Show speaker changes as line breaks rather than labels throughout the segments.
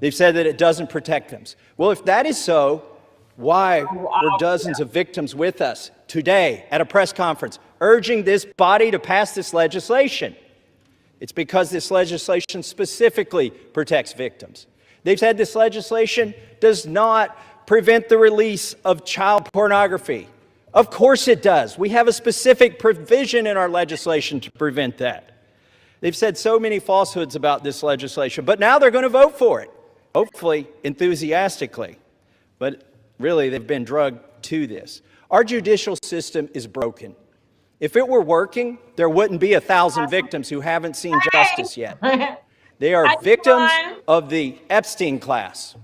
They've said that it doesn't protect them. Well, if that is so, why were dozens of victims with us today at a press conference urging this body to pass this legislation? It's because this legislation specifically protects victims. They've said this legislation does not prevent the release of child pornography. Of course it does. We have a specific provision in our legislation to prevent that. They've said so many falsehoods about this legislation, but now they're going to vote for it, hopefully enthusiastically. But really, they've been drugged to this. Our judicial system is broken. If it were working, there wouldn't be 1,000 victims who haven't seen justice yet. They are victims of the Epstein class.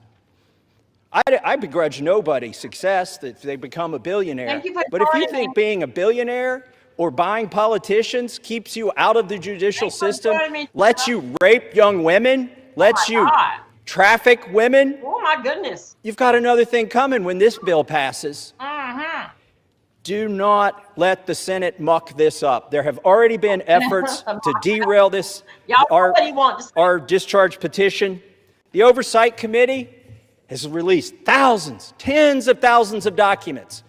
I begrudge nobody success that they become a billionaire. But if you think being a billionaire or buying politicians keeps you out of the judicial system, lets you rape young women, lets you traffic women.
Oh my goodness.
You've got another thing coming when this bill passes. Do not let the Senate muck this up. There have already been efforts to derail this, our discharge petition. The Oversight Committee has released thousands, tens of thousands of documents.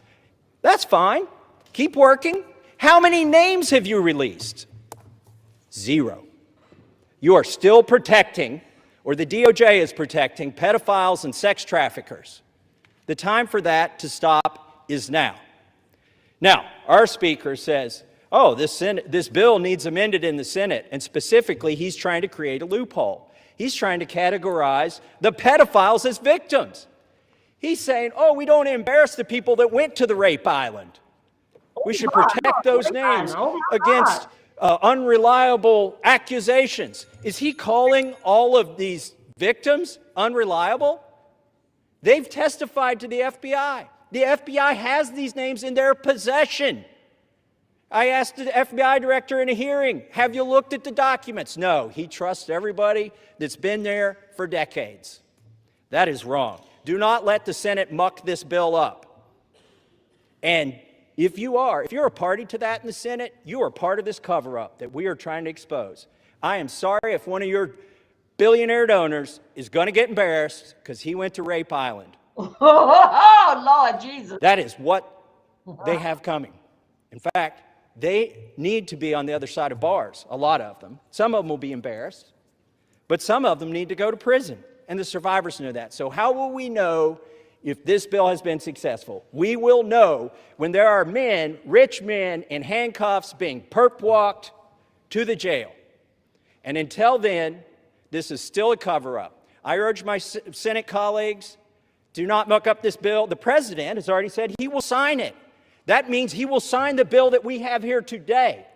That's fine. Keep working. How many names have you released? 0. You are still protecting, or the DOJ is protecting, pedophiles and sex traffickers. The time for that to stop is now. Now, our speaker says, oh, this bill needs amended in the Senate, and specifically, he's trying to create a loophole. He's trying to categorize the pedophiles as victims. He's saying, oh, we don't embarrass the people that went to the rape island. We should protect those names against unreliable accusations. Is he calling all of these victims unreliable? They've testified to the FBI. The FBI has these names in their possession. I asked the FBI director in a hearing, have you looked at the documents? No, he trusts everybody that's been there for decades. That is wrong. Do not let the Senate muck this bill up. And if you're a party to that in the Senate, you are part of this cover-up that we are trying to expose. I am sorry if one of your billionaire donors is going to get embarrassed because he went to Rape Island.
Oh, Lord Jesus.
That is what they have coming. In fact, they need to be on the other side of bars, a lot of them. Some of them will be embarrassed, but some of them need to go to prison, and the survivors know that. So how will we know if this bill has been successful? We will know when there are men, rich men, in handcuffs being perp-walked to the jail. And until then, this is still a cover-up. I urge my Senate colleagues, do not muck up this bill. The president has already said he will sign it. That means he will sign the bill that we have here today.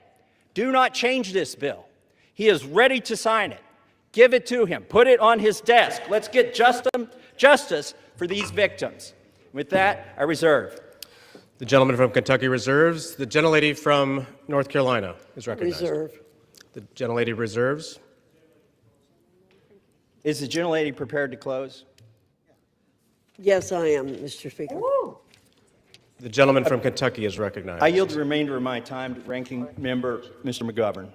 Do not change this bill. He is ready to sign it. Give it to him. Put it on his desk. Let's get justice for these victims. With that, I reserve.
The gentleman from Kentucky reserves. The gentlelady from North Carolina is recognized.
Reserve.
The gentlelady reserves.
Is the gentlelady prepared to close?
Yes, I am, Mr. Speaker.
Ooh.
The gentleman from Kentucky is recognized.
I yield the remainder of my time to Ranking Member Mr. McGovern.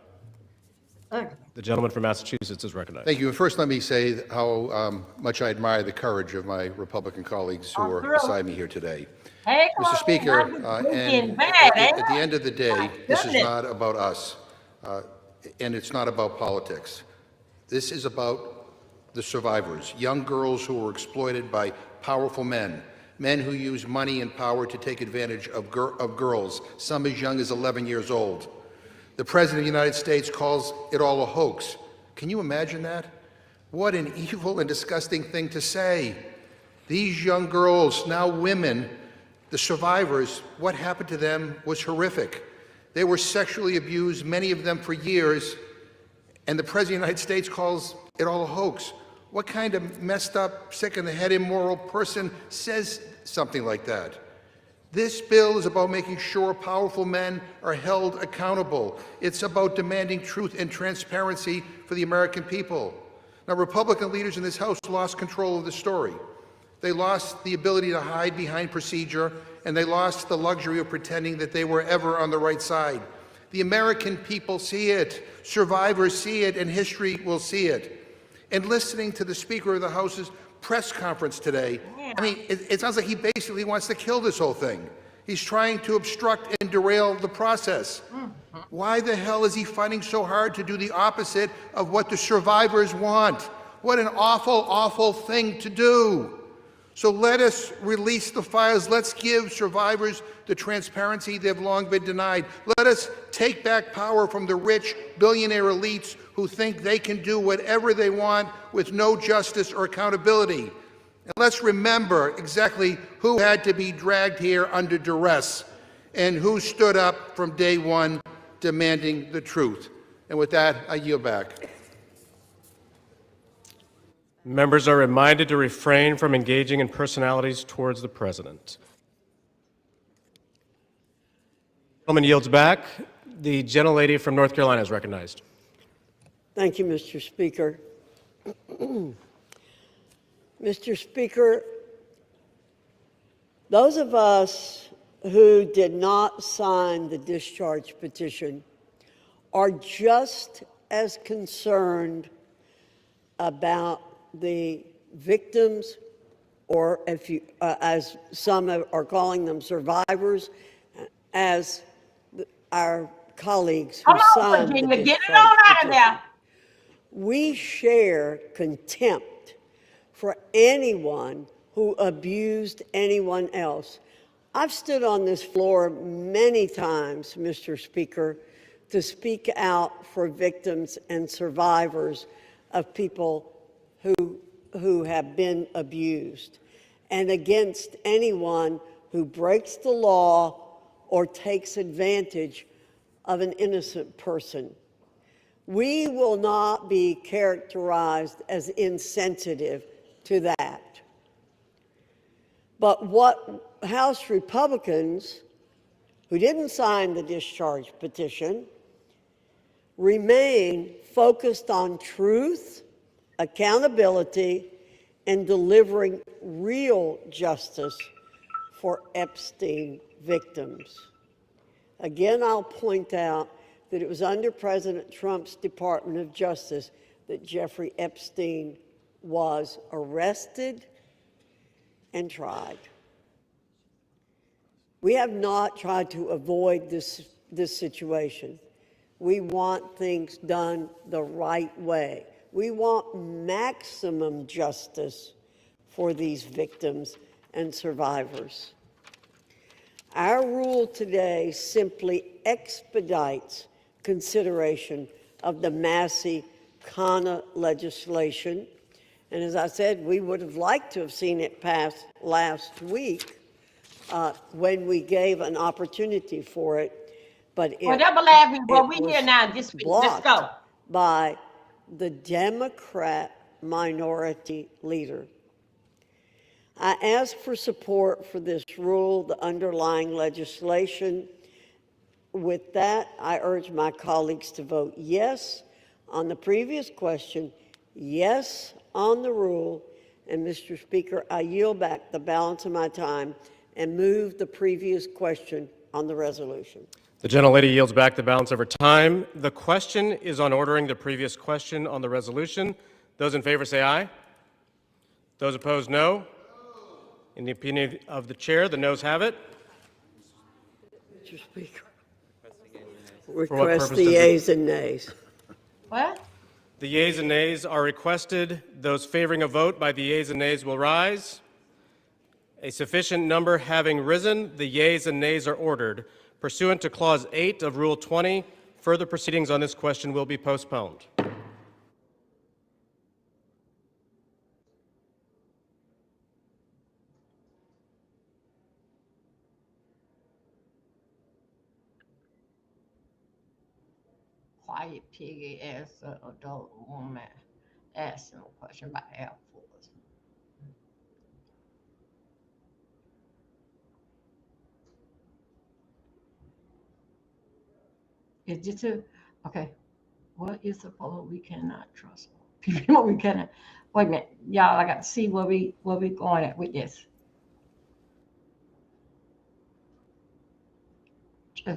The gentleman from Massachusetts is recognized.
Thank you. First, let me say how much I admire the courage of my Republican colleagues who are beside me here today.
Hey,
Mr. Speaker, and at the end of the day, this is not about us, and it's not about politics. This is about the survivors, young girls who were exploited by powerful men, men who use money and power to take advantage of girls, some as young as 11 years old. The President of the United States calls it all a hoax. Can you imagine that? What an evil and disgusting thing to say. These young girls, now women, the survivors, what happened to them was horrific. They were sexually abused, many of them for years, and the President of the United States calls it all a hoax. What kind of messed up, sick in the head, immoral person says something like that? This bill is about making sure powerful men are held accountable. It's about demanding truth and transparency for the American people. Now, Republican leaders in this House lost control of the story. They lost the ability to hide behind procedure, and they lost the luxury of pretending that they were ever on the right side. The American people see it, survivors see it, and history will see it. And listening to the Speaker of the House's press conference today, I mean, it sounds like he basically wants to kill this whole thing. He's trying to obstruct and derail the process. Why the hell is he fighting so hard to do the opposite of what the survivors want? What an awful, awful thing to do. So let us release the files. Let's give survivors the transparency they've long been denied. Let us take back power from the rich billionaire elites who think they can do whatever they want with no justice or accountability. And let's remember exactly who had to be dragged here under duress and who stood up from day one demanding the truth. And with that, I yield back.
Members are reminded to refrain from engaging in personalities towards the president. Gentleman yields back. The gentlelady from North Carolina is recognized.
Thank you, Mr. Speaker. Mr. Speaker, those of us who did not sign the discharge petition are just as concerned about the victims, or if you, as some are calling them, survivors, as our colleagues who signed the
Virginia, get it
discharge
on out of
petition.
there.
We share contempt for anyone who abused anyone else. I've stood on this floor many times, Mr. Speaker, to speak out for victims and survivors of people who have been abused, and against anyone who breaks the law or takes advantage of an innocent person. We will not be characterized as insensitive to that. But what House Republicans, who didn't sign the discharge petition, remain focused on truth, accountability, and delivering real justice for Epstein victims. Again, I'll point out that it was under President Trump's Department of Justice that Jeffrey Epstein was arrested and tried. We have not tried to avoid this situation. We want things done the right way. We want maximum justice for these victims and survivors. Our rule today simply expedites consideration of the Massey Kana legislation. And as I said, we would have liked to have seen it pass last week when we gave an opportunity for it. But it,
we here now this week. Let's go.
blocked by the Democrat minority leader. I ask for support for this rule, the underlying legislation. With that, I urge my colleagues to vote yes on the previous question, yes on the rule, and Mr. Speaker, I yield back the balance of my time and move the previous question on the resolution.
The gentlelady yields back the balance of her time. The question is on ordering the previous question on the resolution. Those in favor say aye. Those opposed, no. In the opinion of the chair, the noes have it.
Mr. Speaker,
what
request
purpose
the
does
yeas and nays.
What?
The yeas and nays are requested. Those favoring a vote by the yeas and nays will rise. A sufficient number having risen, the yeas and nays are ordered. Pursuant to Clause 8 of Rule 20, further proceedings on this question will be postponed.
Quiet piggy ass adult woman asking a question about Air Force. Is this a, okay, what is the follow we cannot trust? People we cannot, wait a minute, y'all, I got to see where we going at with this.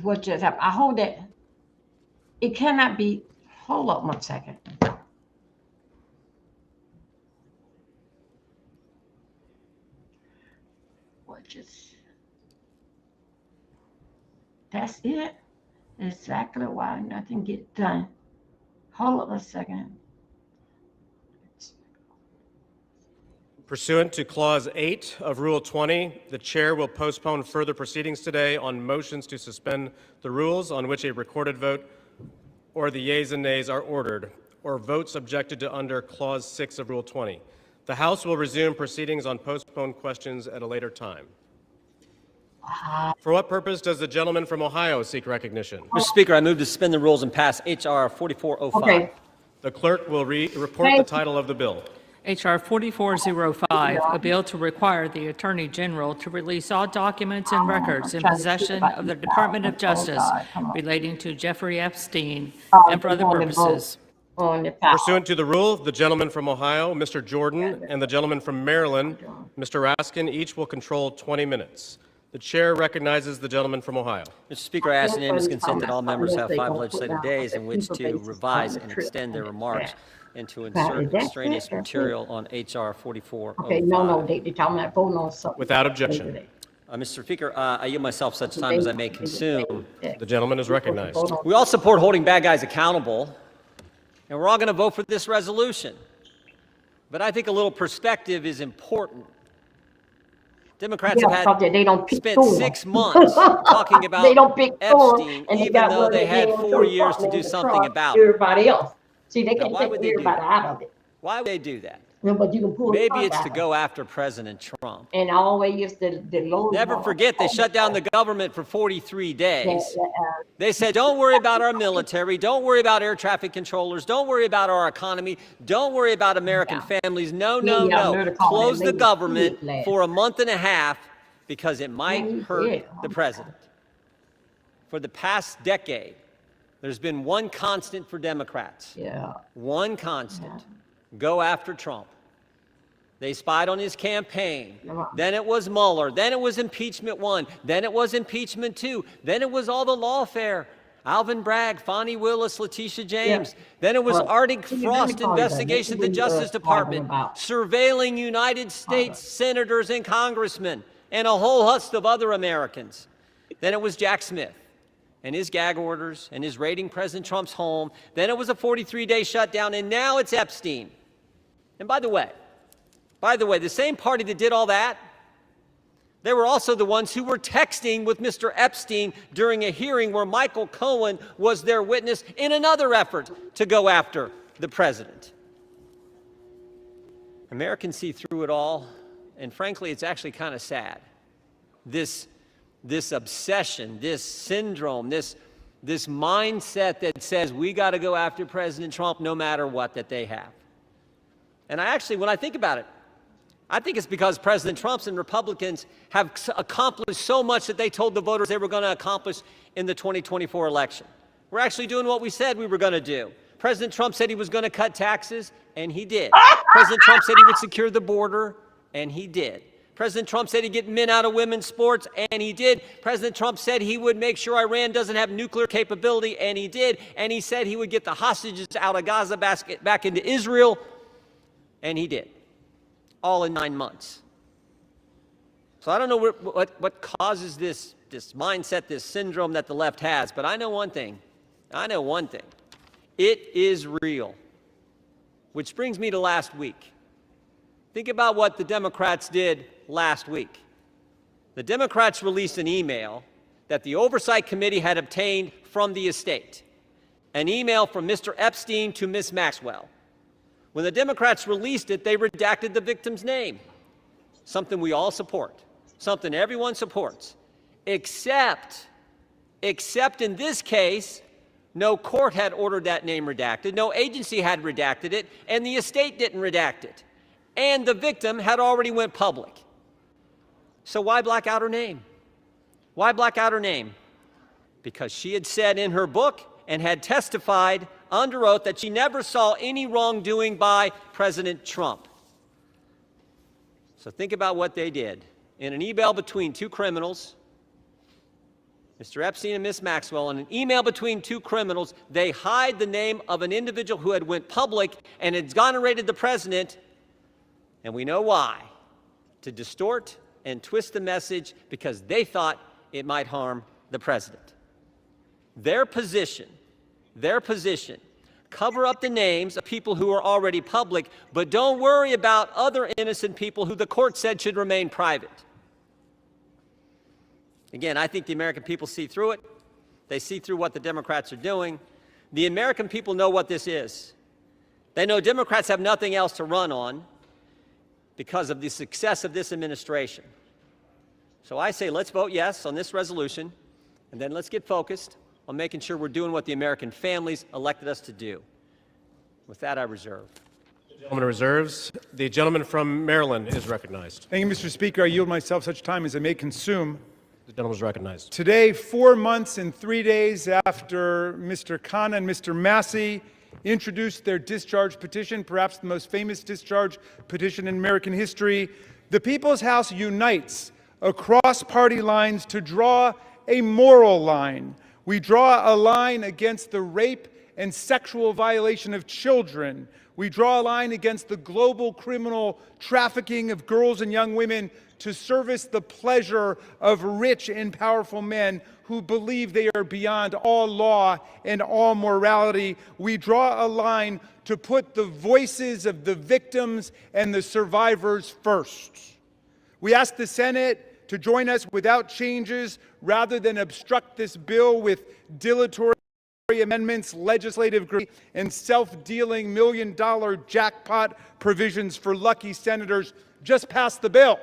What just happened? I hold that. It cannot be, hold up 1 second. just, that's it. Exactly why nothing get done. Hold up a second.
Pursuant to Clause 8 of Rule 20, the Chair will postpone further proceedings today on motions to suspend the rules on which a recorded vote or the yeas and nays are ordered, or votes objected to under Clause 6 of Rule 20. The House will resume proceedings on postponed questions at a later time. For what purpose does the gentleman from Ohio seek recognition?
Mr. Speaker, I move to suspend the rules and pass H.R. 4405.
Okay.
The clerk will report the title of the bill.
H.R. 4405, a bill to require the Attorney General to release all documents and records in possession of the Department of Justice relating to Jeffrey Epstein and for other purposes.
On the file.
Pursuant to the rule, the gentleman from Ohio, Mr. Jordan, and the gentleman from Maryland, Mr. Raskin, each will control 20 minutes. The chair recognizes the gentleman from Ohio.
Mr. Speaker, I ask unanimous consent that all members have 5 legislative days in which to revise and extend their remarks and to insert extraneous material on H.R. 4405.
Okay, no, they talking about voting on something.
Without objection.
Mr. Speaker, I yield myself such time as I may consume.
The gentleman is recognized.
We all support holding bad guys accountable, and we're all going to vote for this resolution. But I think a little perspective is important. Democrats have spent 6 months talking about
They don't pick
Epstein,
and they
even
got
though
one
they had
again
4 years to
with
do
the
something
truck,
about it.
everybody else. See, they
Now,
can't
why
take
would they do
everybody
that?
out of it.
Why would they do that?
No, but you can pull
Maybe
the
it's
truck
to
out.
go after President Trump.
And always the low.
Never forget, they shut down the government for 43 days. They said, don't worry about our military, don't worry about air traffic controllers, don't worry about our economy, don't worry about American families. No, no, no. Close the government for a month and a half because it might hurt the president. For the past decade, there's been one constant for Democrats.
Yeah.
One constant. Go after Trump. They spied on his campaign. Then it was Mueller. Then it was impeachment 1. Then it was impeachment 2. Then it was all the lawfare. Alvin Bragg, Fonnie Willis, Letitia James.
Yeah.
Then it was
Well,
Arctic
you
Frost
really call it
investigation at the
that.
Justice Department,
About.
surveilling United States senators and congressmen, and a whole host of other Americans. Then it was Jack Smith and his gag orders and his raiding President Trump's home. Then it was a 43-day shutdown, and now it's Epstein. And by the way, the same party that did all that, they were also the ones who were texting with Mr. Epstein during a hearing where Michael Cohen was their witness in another effort to go after the president. Americans see through it all, and frankly, it's actually kind of sad. This obsession, this syndrome, this mindset that says we got to go after President Trump no matter what that they have. And when I think about it, I think it's because President Trump and Republicans have accomplished so much that they told the voters they were going to accomplish in the 2024 election. We're actually doing what we said we were going to do. President Trump said he was going to cut taxes, and he did. President Trump said he would secure the border, and he did. President Trump said he'd get men out of women's sports, and he did. President Trump said he would make sure Iran doesn't have nuclear capability, and he did. And he said he would get the hostages out of Gaza back into Israel, and he did. All in 9 months. So I don't know what causes this mindset, this syndrome that the left has, but I know one thing. It is real. Which brings me to last week. Think about what the Democrats did last week. The Democrats released an email that the Oversight Committee had obtained from the estate. An email from Mr. Epstein to Ms. Maxwell. When the Democrats released it, they redacted the victim's name. Something we all support. Something everyone supports. Except in this case, no court had ordered that name redacted, no agency had redacted it, and the estate didn't redact it. And the victim had already went public. So why black out her name? Why black out her name? Because she had said in her book and had testified under oath that she never saw any wrongdoing by President Trump. So think about what they did. In an email between two criminals, Mr. Epstein and Ms. Maxwell, in an email between two criminals, they hide the name of an individual who had went public and exonerated the president, and we know why. To distort and twist the message because they thought it might harm the president. Their position, cover up the names of people who are already public, but don't worry about other innocent people who the court said should remain private. Again, I think the American people see through it. They see through what the Democrats are doing. The American people know what this is. They know Democrats have nothing else to run on because of the success of this administration. So I say let's vote yes on this resolution, and then let's get focused on making sure we're doing what the American families elected us to do. With that, I reserve.
The gentleman reserves. The gentleman from Maryland is recognized.
Thank you, Mr. Speaker. I yield myself such time as I may consume.
The gentleman is recognized.
Today, 4 months and 3 days after Mr. Khanna and Mr. Massey introduced their discharge petition, perhaps the most famous discharge petition in American history, the People's House unites across party lines to draw a moral line. We draw a line against the rape and sexual violation of children. We draw a line against the global criminal trafficking of girls and young women to service the pleasure of rich and powerful men who believe they are beyond all law and all morality. We draw a line to put the voices of the victims and the survivors first. We ask the Senate to join us without changes rather than obstruct this bill with dilatory amendments, legislative greed, and self-dealing million-dollar jackpot provisions for lucky senators. Just pass the bill.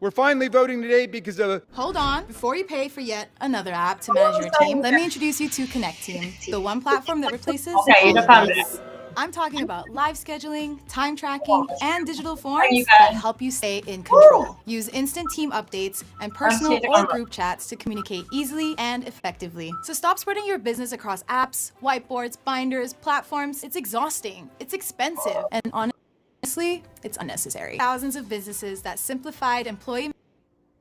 We're finally voting today because of...
Hold on. Before you pay for yet another app to manage your team, let me introduce you to Connect Team, the one platform that replaces all of this. I'm talking about live scheduling, time tracking, and digital forms that help you stay in control. Use instant team updates and personal or group chats to communicate easily and effectively. So stop spreading your business across apps, whiteboards, binders, platforms. It's exhausting, it's expensive, and honestly, it's unnecessary. Thousands of businesses that simplified employee...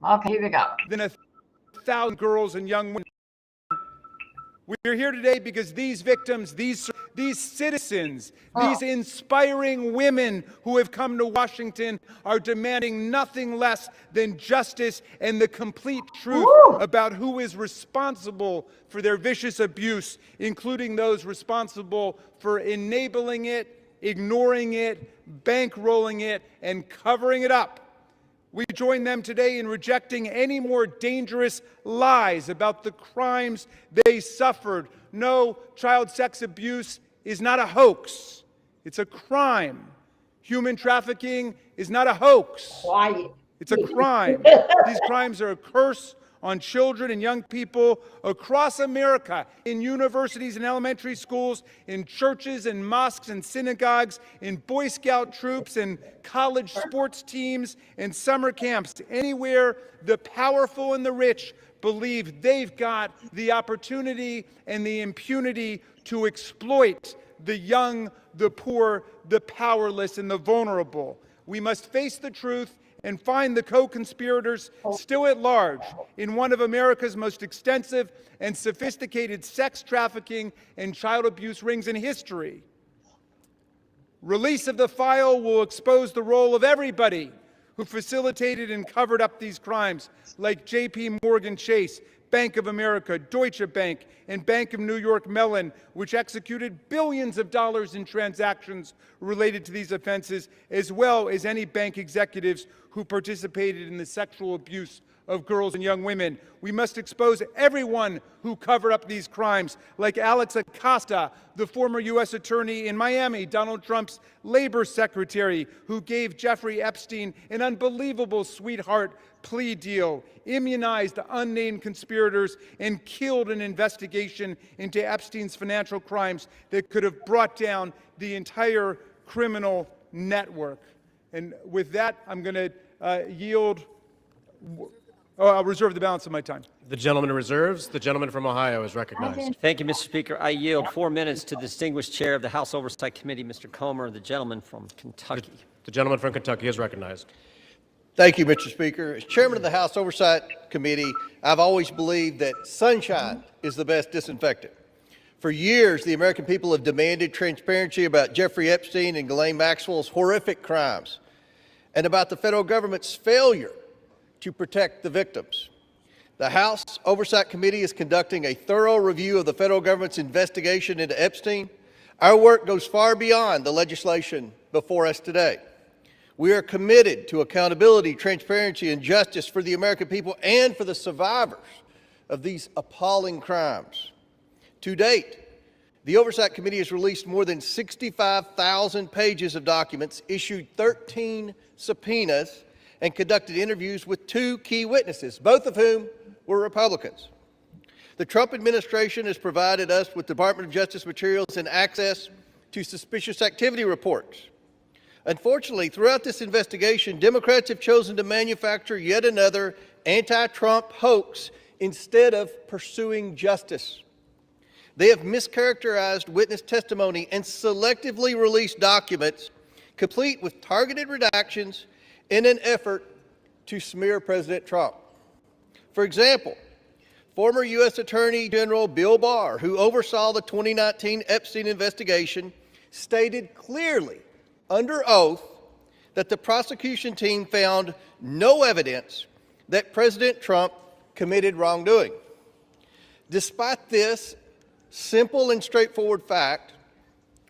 Okay, here we go.
Than 1,000 girls and young women. We're here today because these victims, these citizens, these inspiring women who have come to Washington are demanding nothing less than justice and the complete truth about who is responsible for their vicious abuse, including those responsible for enabling it, ignoring it, bankrolling it, and covering it up. We join them today in rejecting any more dangerous lies about the crimes they suffered. No, child sex abuse is not a hoax. It's a crime. Human trafficking is not a hoax.
Quiet.
It's a crime. These crimes are a curse on children and young people across America, in universities and elementary schools, in churches and mosques and synagogues, in Boy Scout troops and college sports teams and summer camps. Anywhere the powerful and the rich believe they've got the opportunity and the impunity to exploit the young, the poor, the powerless, and the vulnerable. We must face the truth and find the co-conspirators still at large in one of America's most extensive and sophisticated sex trafficking and child abuse rings in history. Release of the file will expose the role of everybody who facilitated and covered up these crimes, like J.P. Morgan Chase, Bank of America, Deutsche Bank, and Bank of New York Mellon, which executed billions of dollars in transactions related to these offenses, as well as any bank executives who participated in the sexual abuse of girls and young women. We must expose everyone who covered up these crimes, like Alex Acosta, the former U.S. attorney in Miami, Donald Trump's labor secretary, who gave Jeffrey Epstein an unbelievable sweetheart plea deal, immunized unnamed conspirators, and killed an investigation into Epstein's financial crimes that could have brought down the entire criminal network. And with that, I'm going to yield. I'll reserve the balance of my time.
The gentleman reserves. The gentleman from Ohio is recognized.
Thank you, Mr. Speaker. I yield 4 minutes to the distinguished chair of the House Oversight Committee, Mr. Comer, the gentleman from Kentucky.
The gentleman from Kentucky is recognized.
Thank you, Mr. Speaker. As chairman of the House Oversight Committee, I've always believed that sunshine is the best disinfectant. For years, the American people have demanded transparency about Jeffrey Epstein and Ghislaine Maxwell's horrific crimes, and about the federal government's failure to protect the victims. The House Oversight Committee is conducting a thorough review of the federal government's investigation into Epstein. Our work goes far beyond the legislation before us today. We are committed to accountability, transparency, and justice for the American people and for the survivors of these appalling crimes. To date, the Oversight Committee has released more than 65,000 pages of documents, issued 13 subpoenas, and conducted interviews with 2 key witnesses, both of whom were Republicans. The Trump administration has provided us with Department of Justice materials and access to suspicious activity reports. Unfortunately, throughout this investigation, Democrats have chosen to manufacture yet another anti-Trump hoax instead of pursuing justice. They have mischaracterized witness testimony and selectively released documents complete with targeted redactions in an effort to smear President Trump. For example, former U.S. Attorney General Bill Barr, who oversaw the 2019 Epstein investigation, stated clearly under oath that the prosecution team found no evidence that President Trump committed wrongdoing. Despite this simple and straightforward fact,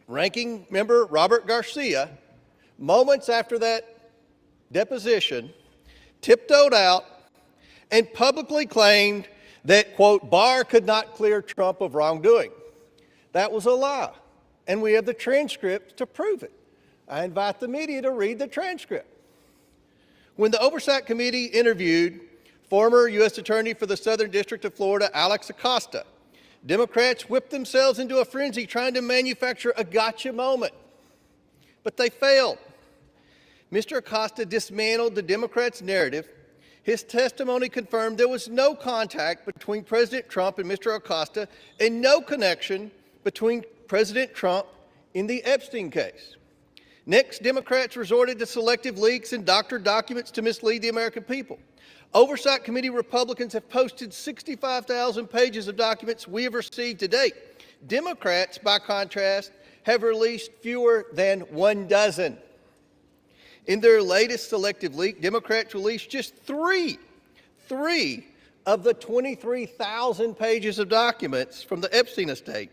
Ranking Member Robert Garcia, moments after that deposition, tiptoed out and publicly claimed that, quote, Barr could not clear Trump of wrongdoing. That was a lie, and we have the transcript to prove it. I invite the media to read the transcript. When the Oversight Committee interviewed former U.S. Attorney for the Southern District of Florida, Alex Acosta, Democrats whipped themselves into a frenzy trying to manufacture a gotcha moment, but they failed. Mr. Acosta dismantled the Democrats' narrative. His testimony confirmed there was no contact between President Trump and Mr. Acosta and no connection between President Trump in the Epstein case. Next, Democrats resorted to selective leaks and doctored documents to mislead the American people. Oversight Committee Republicans have posted 65,000 pages of documents we have received to date. Democrats, by contrast, have released fewer than 1 dozen. In their latest selective leak, Democrats released just three of the 23,000 pages of documents from the Epstein estate.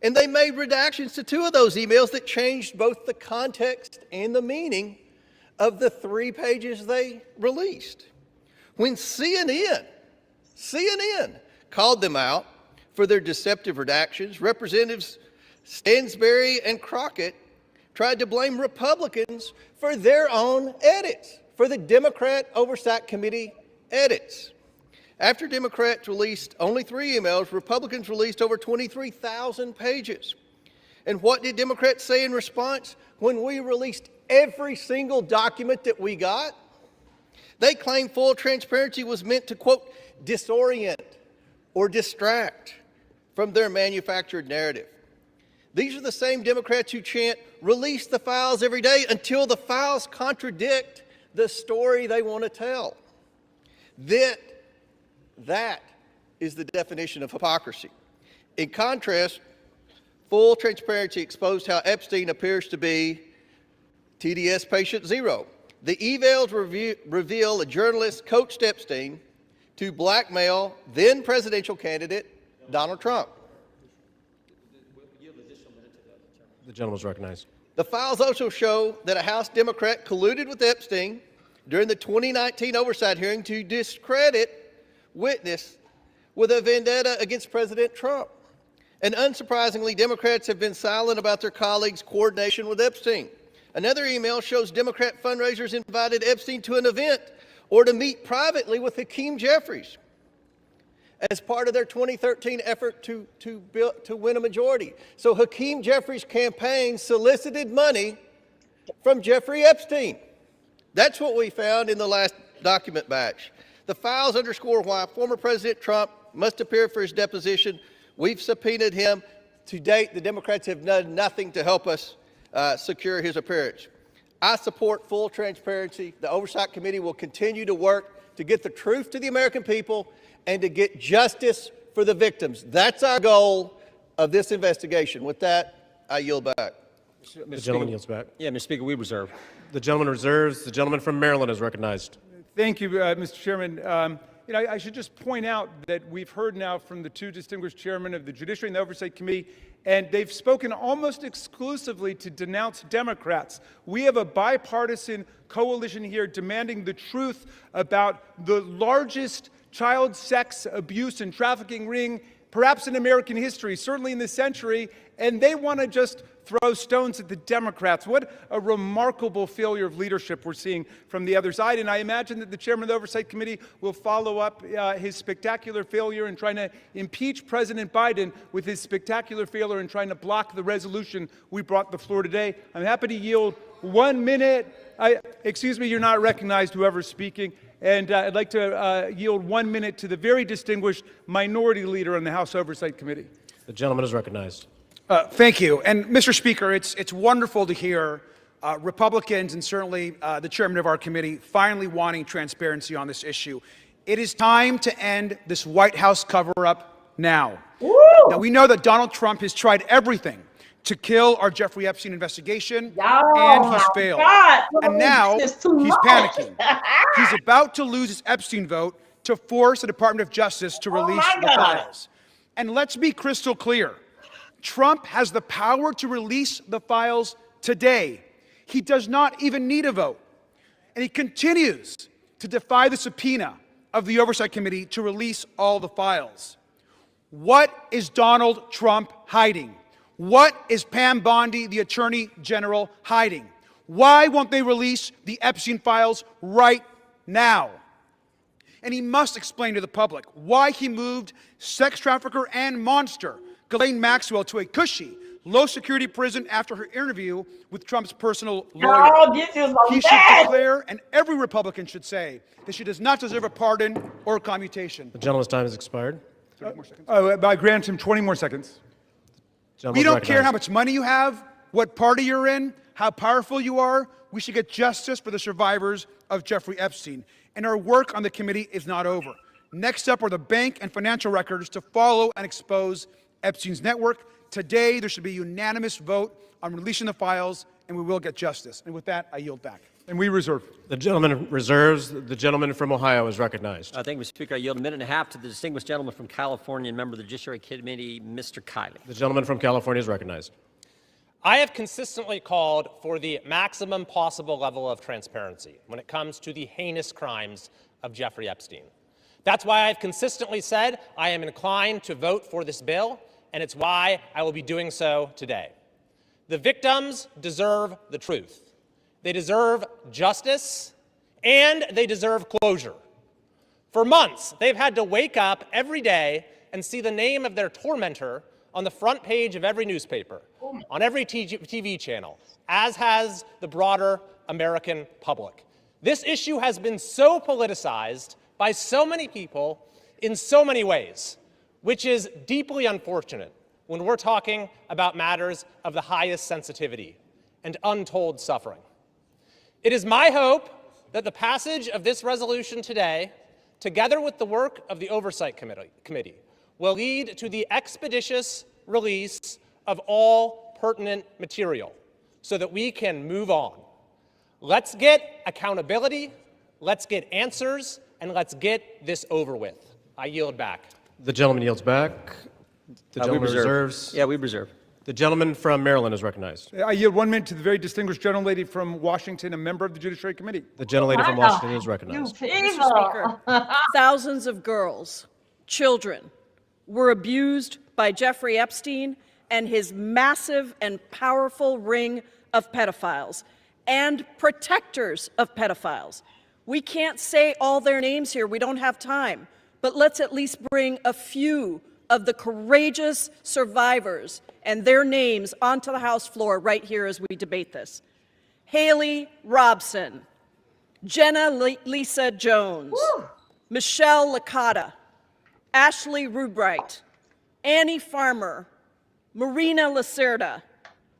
And they made redactions to 2 of those emails that changed both the context and the meaning of the 3 pages they released. When CNN called them out for their deceptive redactions, Representatives Stansbury and Crockett tried to blame Republicans for their own edits, for the Democrat Oversight Committee edits. After Democrats released only 3 emails, Republicans released over 23,000 pages. And what did Democrats say in response when we released every single document that we got? They claimed full transparency was meant to, quote, disorient or distract from their manufactured narrative. These are the same Democrats who chant, release the files every day until the files contradict the story they want to tell. That is the definition of hypocrisy. In contrast, full transparency exposed how Epstein appears to be TDS patient zero. The evals reveal a journalist coached Epstein to blackmail then presidential candidate Donald Trump.
The gentleman is recognized.
The files also show that a House Democrat colluded with Epstein during the 2019 oversight hearing to discredit witness with a vendetta against President Trump. And unsurprisingly, Democrats have been silent about their colleagues' coordination with Epstein. Another email shows Democrat fundraisers invited Epstein to an event or to meet privately with Hakeem Jeffries as part of their 2013 effort to win a majority. So Hakeem Jeffries' campaign solicited money from Jeffrey Epstein. That's what we found in the last document batch. The files underscore why former President Trump must appear for his deposition. We've subpoenaed him. To date, the Democrats have done nothing to help us secure his appearance. I support full transparency. The Oversight Committee will continue to work to get the truth to the American people and to get justice for the victims. That's our goal of this investigation. With that, I yield back.
The gentleman yields back.
Yeah, Mr. Speaker, we reserve.
The gentleman reserves. The gentleman from Maryland is recognized.
Thank you, Mr. Chairman. I should just point out that we've heard now from the two distinguished chairmen of the Judiciary and the Oversight Committee, and they've spoken almost exclusively to denounce Democrats. We have a bipartisan coalition here demanding the truth about the largest child sex abuse and trafficking ring, perhaps in American history, certainly in this century, and they want to just throw stones at the Democrats. What a remarkable failure of leadership we're seeing from the other side. And I imagine that the chairman of the Oversight Committee will follow up his spectacular failure in trying to impeach President Biden with his spectacular failure in trying to block the resolution we brought to the floor today. I'm happy to yield 1 minute. Excuse me, you're not recognized, whoever's speaking. And I'd like to yield 1 minute to the very distinguished minority leader on the House Oversight Committee.
The gentleman is recognized.
Thank you. And Mr. Speaker, it's wonderful to hear Republicans and certainly the chairman of our committee finally wanting transparency on this issue. It is time to end this White House cover-up now. Woo! Now, we know that Donald Trump has tried everything to kill our Jeffrey Epstein investigation, and he's failed. And now he's panicking. He's about to lose his Epstein vote to force the Department of Justice to release the files. And let's be crystal clear. Trump has the power to release the files today. He does not even need a vote. And he continues to defy the subpoena of the Oversight Committee to release all the files. What is Donald Trump hiding? What is Pam Bondi, the Attorney General, hiding? Why won't they release the Epstein files right now? And he must explain to the public why he moved sex trafficker and monster Ghislaine Maxwell to a cushy, low-security prison after her interview with Trump's personal lawyer. He should declare, and every Republican should say, that she does not deserve a pardon or a commutation.
The gentleman's time has expired.
30 more seconds. I grant him 20 more seconds.
We don't care how much money you have, what party you're in, how powerful you are. We should get justice for the survivors of Jeffrey Epstein. And our work on the committee is not over. Next up are the bank and financial records to follow and expose Epstein's network. Today, there should be a unanimous vote on releasing the files, and we will get justice. And with that, I yield back.
And we reserve.
The gentleman reserves. The gentleman from Ohio is recognized.
Thank you, Mr. Speaker. I yield a minute and a half to the distinguished gentleman from California and member of the Judiciary Committee, Mr. Kiley.
The gentleman from California is recognized.
I have consistently called for the maximum possible level of transparency when it comes to the heinous crimes of Jeffrey Epstein. That's why I've consistently said I am inclined to vote for this bill, and it's why I will be doing so today. The victims deserve the truth. They deserve justice, and they deserve closure. For months, they've had to wake up every day and see the name of their tormentor on the front page of every newspaper, on every TV channel, as has the broader American public. This issue has been so politicized by so many people in so many ways, which is deeply unfortunate when we're talking about matters of the highest sensitivity and untold suffering. It is my hope that the passage of this resolution today, together with the work of the Oversight Committee, will lead to the expeditious release of all pertinent material so that we can move on. Let's get accountability, let's get answers, and let's get this over with. I yield back.
The gentleman yields back. The gentleman reserves.
Yeah, we reserve.
The gentleman from Maryland is recognized.
I yield 1 minute to the very distinguished gentlelady from Washington, a member of the Judiciary Committee.
The gentlelady from Washington is recognized.
Mr. Speaker, thousands of girls, children, were abused by Jeffrey Epstein and his massive and powerful ring of pedophiles and protectors of pedophiles. We can't say all their names here. We don't have time. But let's at least bring a few of the courageous survivors and their names onto the House floor right here as we debate this. Haley Robson, Jenna Lisa Jones, Michelle Licata, Ashley Rubright, Annie Farmer, Marina Lacerda,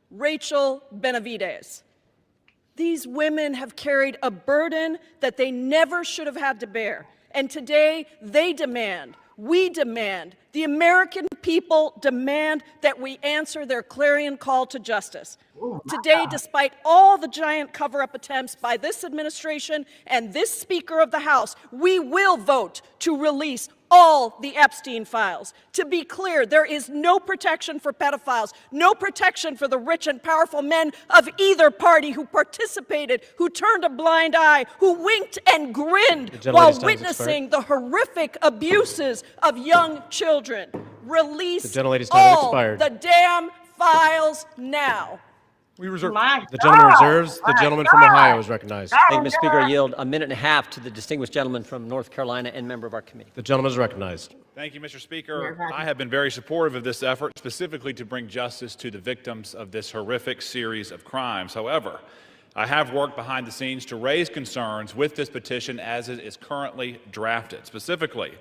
Rachel Benavides. These women have carried a burden that they never should have had to bear. And today, they demand, we demand,
The American people demand that we answer their clarion call to justice. Today, despite all the giant cover-up attempts by this administration and this Speaker of the House, we will vote to release all the Epstein files. To be clear, there is no protection for pedophiles, no protection for the rich and powerful men of either party who participated, who turned a blind eye, who winked and grinned while witnessing the horrific abuses of young children. Release all the damn files now.
We reserve.
The gentleman reserves. The gentleman from Ohio is recognized.
Thank you, Mr. Speaker. I yield a minute and a half to the distinguished gentleman from North Carolina and member of our committee.
The gentleman is recognized.
Thank you, Mr. Speaker. I have been very supportive of this effort, specifically to bring justice to the victims of this horrific series of crimes. However, I have worked behind the scenes to raise concerns with this petition as it is currently drafted. Specifically,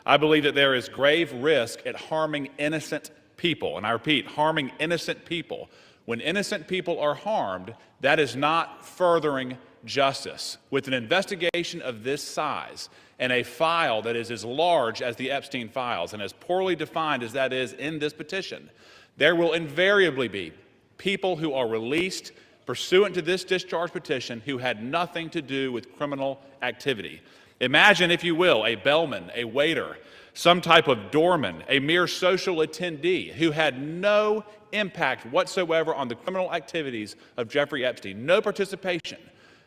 I believe that there is grave risk at harming innocent people. And I repeat, harming innocent people. When innocent people are harmed, that is not furthering justice. With an investigation of this size and a file that is as large as the Epstein files and as poorly defined as that is in this petition, there will invariably be people who are released pursuant to this discharge petition who had nothing to do with criminal activity. Imagine, if you will, a bellman, a waiter, some type of doorman, a mere social attendee who had no impact whatsoever on the criminal activities of Jeffrey Epstein, no participation.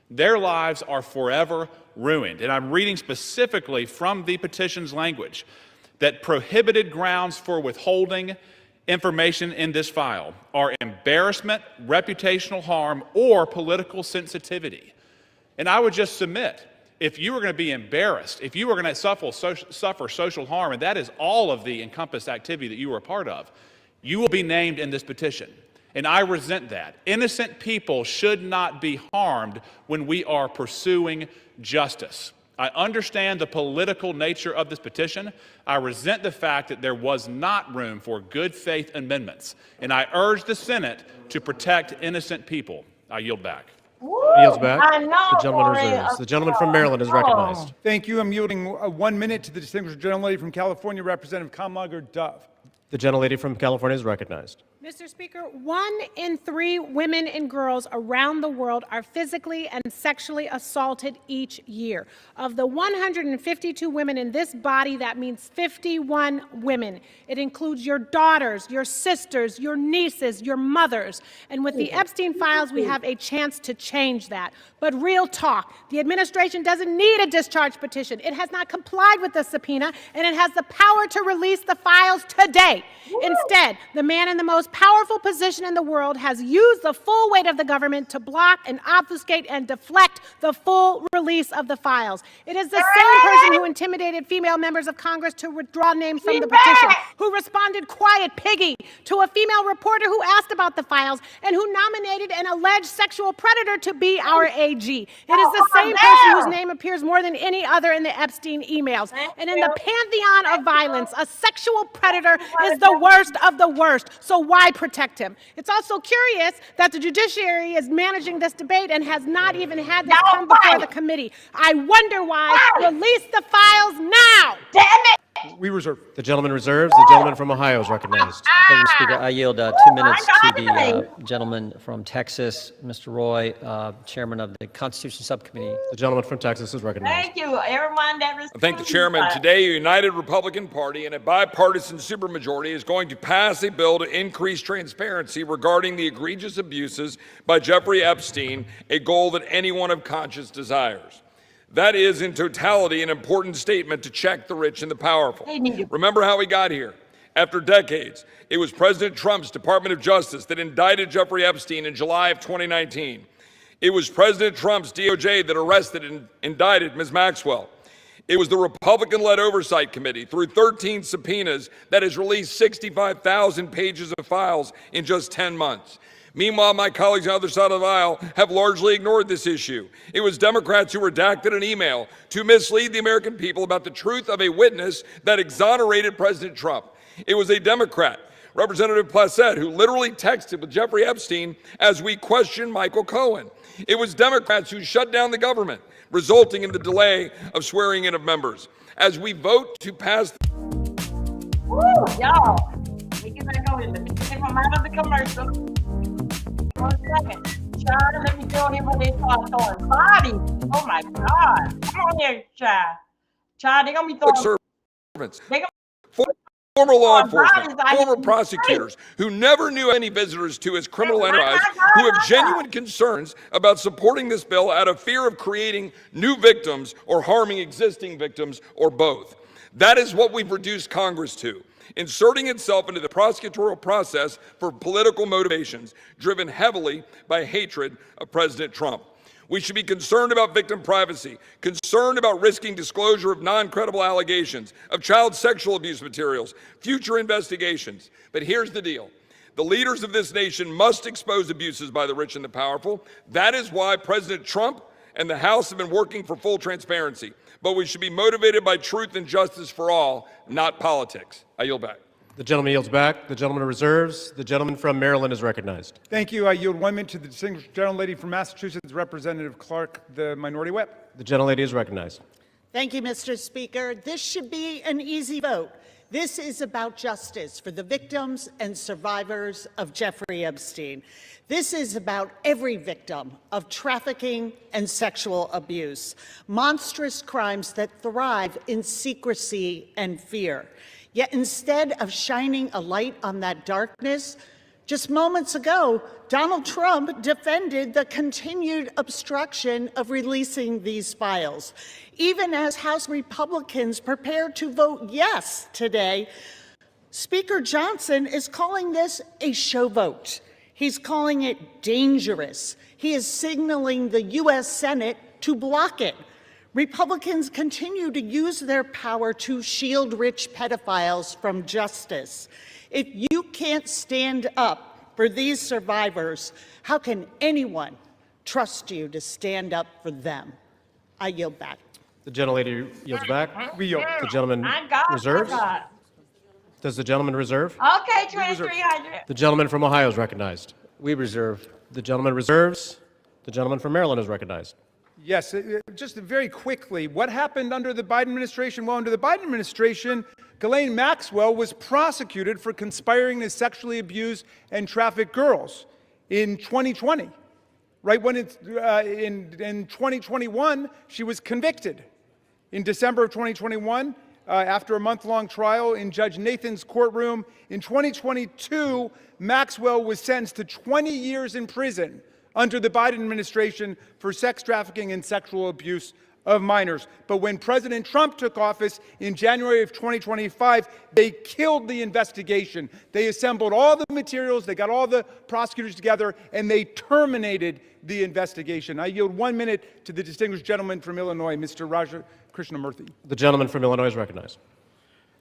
Their lives are forever ruined. And I'm reading specifically from the petition's language that prohibited grounds for withholding information in this file are embarrassment, reputational harm, or political sensitivity. And I would just submit, if you were going to be embarrassed, if you were going to suffer social harm, and that is all of the encompassed activity that you were a part of, you will be named in this petition. And I resent that. Innocent people should not be harmed when we are pursuing justice. I understand the political nature of this petition. I resent the fact that there was not room for good faith amendments. And I urge the Senate to protect innocent people. I yield back.
Yields back. The gentleman reserves. The gentleman from Maryland is recognized.
Thank you. I'm yielding 1 minute to the distinguished gentlelady from California, Representative Kamlager-Dove.
The gentlelady from California is recognized.
Mr. Speaker, 1 in 3 women and girls around the world are physically and sexually assaulted each year. Of the 152 women in this body, that means 51 women. It includes your daughters, your sisters, your nieces, your mothers. And with the Epstein files, we have a chance to change that. But real talk, the administration doesn't need a discharge petition. It has not complied with the subpoena, and it has the power to release the files today. Instead, the man in the most powerful position in the world has used the full weight of the government to block and obfuscate and deflect the full release of the files. It is the same person who intimidated female members of Congress to withdraw names from the petition, who responded quiet piggy to a female reporter who asked about the files, and who nominated an alleged sexual predator to be our AG. It is the same person whose name appears more than any other in the Epstein emails. And in the pantheon of violence, a sexual predator is the worst of the worst. So why protect him? It's also curious that the judiciary is managing this debate and has not even had this come before the committee. I wonder why. Release the files now. Damn it!
We reserve. The gentleman reserves. The gentleman from Ohio is recognized.
Thank you, Speaker. I yield 2 minutes to the gentleman from Texas, Mr. Roy, chairman of the Constitution Subcommittee.
The gentleman from Texas is recognized.
Thank you, everyone that was.
Thank the chairman. Today, a united Republican Party and a bipartisan supermajority is going to pass a bill to increase transparency regarding the egregious abuses by Jeffrey Epstein, a goal that anyone of conscience desires. That is, in totality, an important statement to check the rich and the powerful. Remember how we got here. After decades, it was President Trump's Department of Justice that indicted Jeffrey Epstein in July of 2019. It was President Trump's DOJ that arrested and indicted Ms. Maxwell. It was the Republican-led Oversight Committee, through 13 subpoenas, that has released 65,000 pages of files in just 10 months. Meanwhile, my colleagues on the other side of the aisle have largely ignored this issue. It was Democrats who redacted an email to mislead the American people about the truth of a witness that exonerated President Trump. It was a Democrat, Representative Plassett, who literally texted with Jeffrey Epstein as we questioned Michael Cohen. It was Democrats who shut down the government, resulting in the delay of swearing in of members. As we vote to pass
Woo, y'all. We get back over here. Let me get him out of the commercial. 1 second. Child, let me go here when they start throwing bodies. Oh my God. Come on here, child. Child, they're going to be throwing.
Servants.
They gonna
Former law
throwing
enforcement,
bodies out
former
in the street.
prosecutors who never knew any visitors to his criminal enterprise, who have genuine concerns about supporting this bill out of fear of creating new victims or harming existing victims or both. That is what we've reduced Congress to, inserting itself into the prosecutorial process for political motivations, driven heavily by hatred of President Trump. We should be concerned about victim privacy, concerned about risking disclosure of non-credible allegations, of child sexual abuse materials, future investigations. But here's the deal. The leaders of this nation must expose abuses by the rich and the powerful. That is why President Trump and the House have been working for full transparency. But we should be motivated by truth and justice for all, not politics. I yield back.
The gentleman yields back. The gentleman reserves. The gentleman from Maryland is recognized.
Thank you. I yield 1 minute to the distinguished gentlelady from Massachusetts, Representative Clark, the Minority Whip.
The gentlelady is recognized.
Thank you, Mr. Speaker. This should be an easy vote. This is about justice for the victims and survivors of Jeffrey Epstein. This is about every victim of trafficking and sexual abuse, monstrous crimes that thrive in secrecy and fear. Yet instead of shining a light on that darkness, just moments ago, Donald Trump defended the continued obstruction of releasing these files. Even as House Republicans prepare to vote yes today, Speaker Johnson is calling this a show vote. He's calling it dangerous. He is signaling the U.S. Senate to block it. Republicans continue to use their power to shield rich pedophiles from justice. If you can't stand up for these survivors, how can anyone trust you to stand up for them? I yield back.
The gentlelady yields back.
We yield.
The gentleman reserves. Does the gentleman reserve?
Okay, 2300.
The gentleman from Ohio is recognized.
We reserve.
The gentleman reserves. The gentleman from Maryland is recognized.
Yes, just very quickly, what happened under the Biden administration? Well, under the Biden administration, Ghislaine Maxwell was prosecuted for conspiring to sexually abuse and traffic girls in 2020. Right when it's in 2021, she was convicted. In December of 2021, after a month-long trial in Judge Nathan's courtroom, in 2022, Maxwell was sentenced to 20 years in prison under the Biden administration for sex trafficking and sexual abuse of minors. But when President Trump took office in January of 2025, they killed the investigation. They assembled all the materials, they got all the prosecutors together, and they terminated the investigation. I yield 1 minute to the distinguished gentleman from Illinois, Mr. Raja Krishnamurthy.
The gentleman from Illinois is recognized.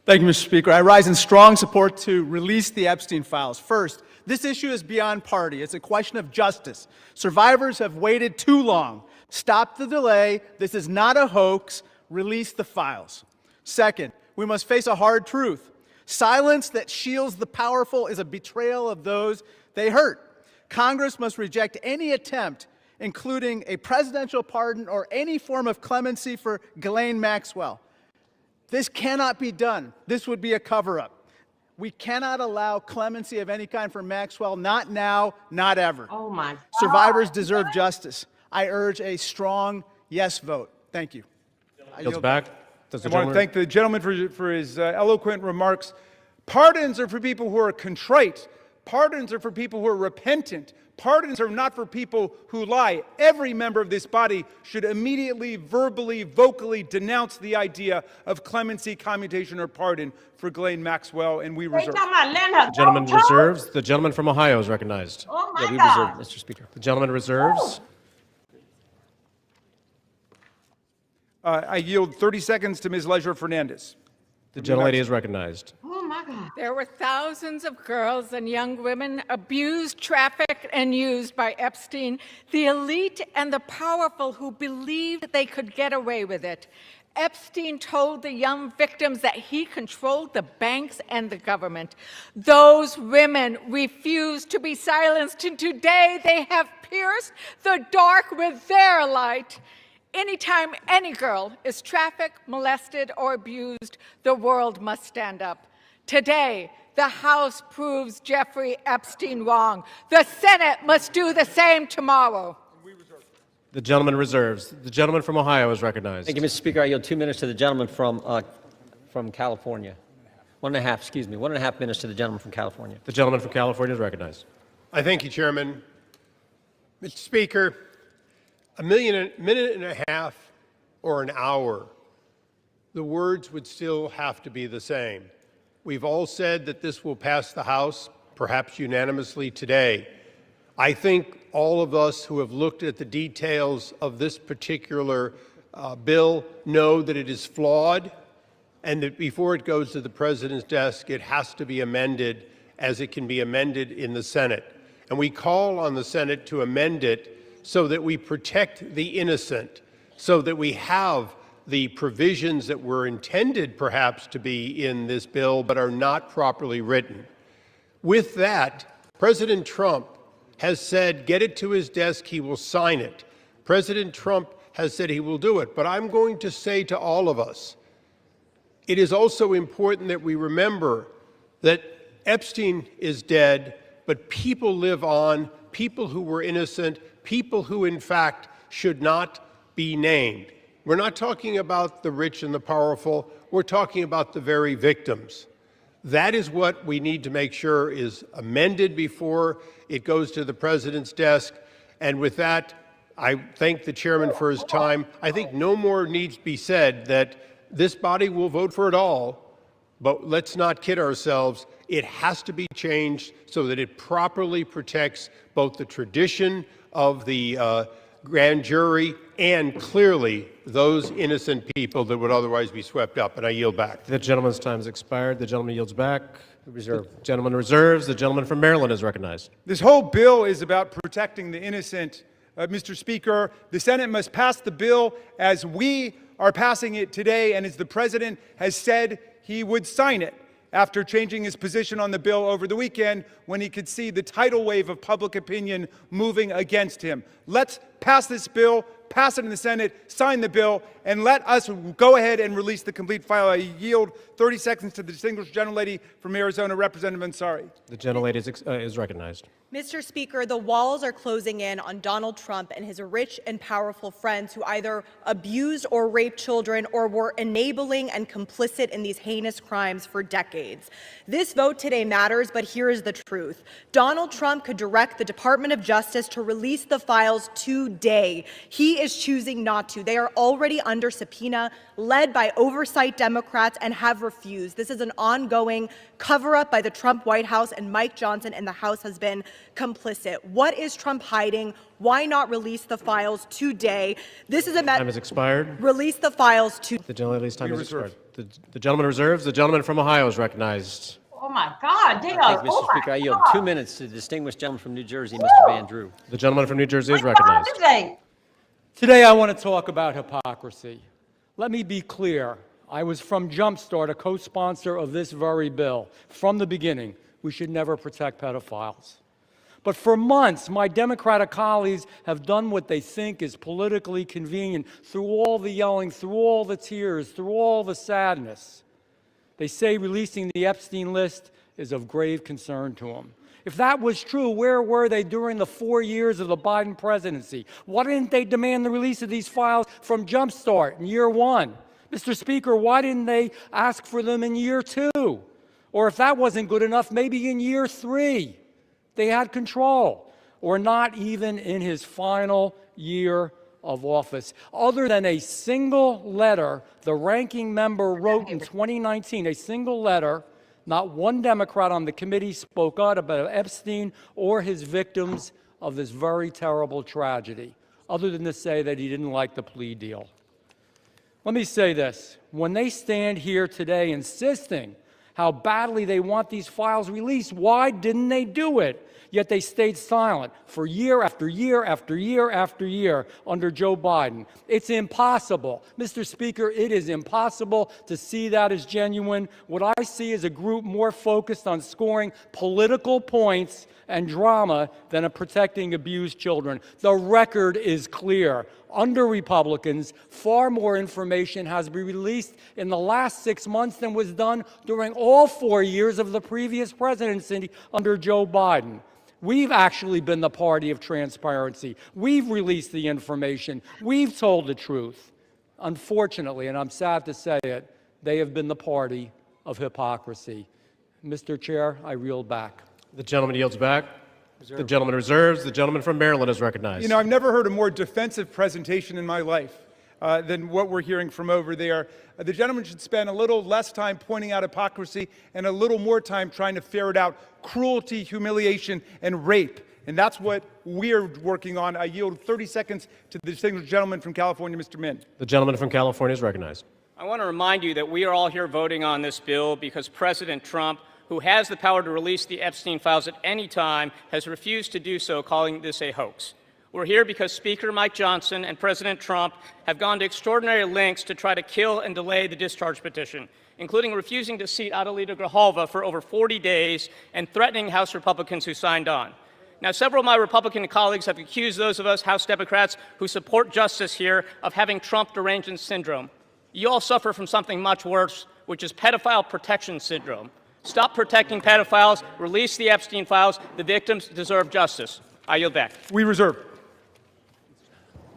Thank you, Mr. Speaker. I rise in strong support to release the Epstein files. First, this issue is beyond party. It's a question of justice. Survivors have waited too long. Stop the delay. This is not a hoax. Release the files. Second, we must face a hard truth. Silence that shields the powerful is a betrayal of those they hurt. Congress must reject any attempt, including a presidential pardon or any form of clemency for Ghislaine Maxwell. This cannot be done. This would be a cover-up. We cannot allow clemency of any kind for Maxwell, not now, not ever.
Oh my God.
Survivors deserve justice. I urge a strong yes vote. Thank you.
Yields back.
I want to thank the gentleman for his eloquent remarks. Pardons are for people who are contrite. Pardons are for people who are repentant. Pardons are not for people who lie. Every member of this body should immediately, verbally, vocally denounce the idea of clemency, commutation, or pardon for Ghislaine Maxwell, and we reserve.
The gentleman reserves. The gentleman from Ohio is recognized.
Oh my
We
God.
reserve, Mr. Speaker.
The gentleman reserves.
I yield 30 seconds to Ms. Leisure Fernandez.
The gentlelady is recognized.
Oh my God.
There were thousands of girls and young women abused, trafficked, and used by Epstein, the elite and the powerful who believed they could get away with it. Epstein told the young victims that he controlled the banks and the government. Those women refused to be silenced, and today they have pierced the dark with their light. Anytime any girl is trafficked, molested, or abused, the world must stand up. Today, the House proves Jeffrey Epstein wrong. The Senate must do the same tomorrow.
The gentleman reserves. The gentleman from Ohio is recognized.
Thank you, Mr. Speaker. I yield 2 minutes to the gentleman from California. 1.5 minutes to the gentleman from California.
The gentleman from California is recognized.
I thank you, Chairman. Mr. Speaker, a minute and a half or an hour, the words would still have to be the same. We've all said that this will pass the House, perhaps unanimously today. I think all of us who have looked at the details of this particular bill know that it is flawed and that before it goes to the President's desk, it has to be amended as it can be amended in the Senate. And we call on the Senate to amend it so that we protect the innocent, so that we have the provisions that were intended perhaps to be in this bill but are not properly written. With that, President Trump has said, get it to his desk, he will sign it. President Trump has said he will do it. But I'm going to say to all of us, it is also important that we remember that Epstein is dead, but people live on, people who were innocent, people who in fact should not be named. We're not talking about the rich and the powerful, we're talking about the very victims. That is what we need to make sure is amended before it goes to the President's desk. And with that, I thank the chairman for his time. I think no more needs to be said that this body will vote for it all, but let's not kid ourselves. It has to be changed so that it properly protects both the tradition of the grand jury and clearly those innocent people that would otherwise be swept up. And I yield back.
The gentleman's time has expired. The gentleman yields back. The gentleman reserves. The gentleman from Maryland is recognized.
This whole bill is about protecting the innocent. Mr. Speaker, the Senate must pass the bill as we are passing it today and as the President has said he would sign it after changing his position on the bill over the weekend when he could see the tidal wave of public opinion moving against him. Let's pass this bill, pass it in the Senate, sign the bill, and let us go ahead and release the complete file. I yield 30 seconds to the distinguished gentlelady from Arizona, Representative Ansari.
The gentlelady is recognized.
Mr. Speaker, the walls are closing in on Donald Trump and his rich and powerful friends who either abused or raped children or were enabling and complicit in these heinous crimes for decades. This vote today matters, but here is the truth. Donald Trump could direct the Department of Justice to release the files today. He is choosing not to. They are already under subpoena, led by oversight Democrats, and have refused. This is an ongoing cover-up by the Trump White House, and Mike Johnson and the House has been complicit. What is Trump hiding? Why not release the files today? This is a
time has expired.
Release the files to
the gentlelady's time has expired. The gentleman reserves. The gentleman from Ohio is recognized.
Oh my God, they
Thank
are.
you, Mr. Speaker. I yield 2 minutes to the distinguished gentleman from New Jersey, Mr. Van Drew.
The gentleman from New Jersey is recognized.
Today I want to talk about hypocrisy. Let me be clear. I was from Jumpstart, a co-sponsor of this very bill. From the beginning, we should never protect pedophiles. But for months, my Democratic colleagues have done what they think is politically convenient through all the yelling, through all the tears, through all the sadness. They say releasing the Epstein list is of grave concern to them. If that was true, where were they during the 4 years of the Biden presidency? Why didn't they demand the release of these files from Jumpstart in year one? Mr. Speaker, why didn't they ask for them in year 2? Or if that wasn't good enough, maybe in year 3. They had control, or not even in his final year of office. Other than a single letter the ranking member wrote in 2019, a single letter, not one Democrat on the committee spoke out about Epstein or his victims of this very terrible tragedy, other than to say that he didn't like the plea deal. Let me say this. When they stand here today insisting how badly they want these files released, why didn't they do it? Yet they stayed silent for year after year after year after year under Joe Biden. It's impossible. Mr. Speaker, it is impossible to see that as genuine. What I see is a group more focused on scoring political points and drama than on protecting abused children. The record is clear. under Republicans, far more information has been released in the last 6 months than was done during all 4 years of the previous presidency under Joe Biden. We've actually been the party of transparency. We've released the information. We've told the truth. Unfortunately, and I'm sad to say it, they have been the party of hypocrisy. Mr. Chair, I yield back.
The gentleman yields back. The gentleman reserves. The gentleman from Maryland is recognized.
You know, I've never heard a more defensive presentation in my life than what we're hearing from over there. The gentleman should spend a little less time pointing out hypocrisy and a little more time trying to ferret out cruelty, humiliation, and rape. And that's what we're working on. I yield 30 seconds to the distinguished gentleman from California, Mr. Min.
The gentleman from California is recognized.
I want to remind you that we are all here voting on this bill because President Trump, who has the power to release the Epstein files at any time, has refused to do so, calling this a hoax. We're here because Speaker Mike Johnson and President Trump have gone to extraordinary lengths to try to kill and delay the discharge petition, including refusing to seat Adelita Grijalva for over 40 days and threatening House Republicans who signed on. Now, several of my Republican colleagues have accused those of us House Democrats who support justice here of having Trump derangement syndrome. You all suffer from something much worse, which is pedophile protection syndrome. Stop protecting pedophiles, release the Epstein files. The victims deserve justice. I yield back.
We reserve.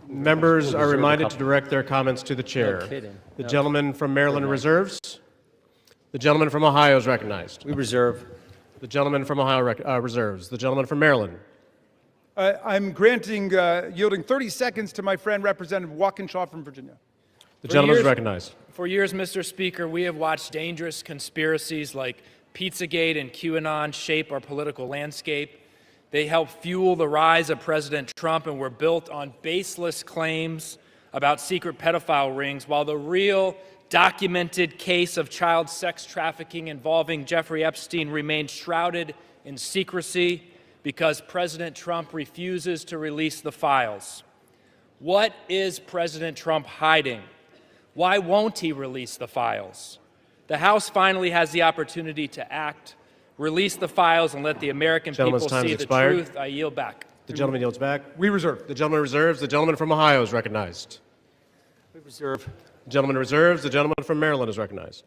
Members are reminded to direct their comments to the chair.
No kidding.
The
No.
gentleman from Maryland reserves. The gentleman from Ohio is recognized.
We reserve.
The gentleman from Ohio reserves. The gentleman from Maryland.
I'm yielding 30 seconds to my friend, Representative Walkinshaw from Virginia.
The gentleman is recognized.
For years, Mr. Speaker, we have watched dangerous conspiracies like Pizzagate and QAnon shape our political landscape. They help fuel the rise of President Trump and were built on baseless claims about secret pedophile rings, while the real documented case of child sex trafficking involving Jeffrey Epstein remained shrouded in secrecy because President Trump refuses to release the files. What is President Trump hiding? Why won't he release the files? The House finally has the opportunity to act, release the files, and let the American people see the truth. I yield back.
The gentleman yields back.
We reserve.
The gentleman reserves. The gentleman from Ohio is recognized.
We reserve.
The gentleman reserves. The gentleman from Maryland is recognized.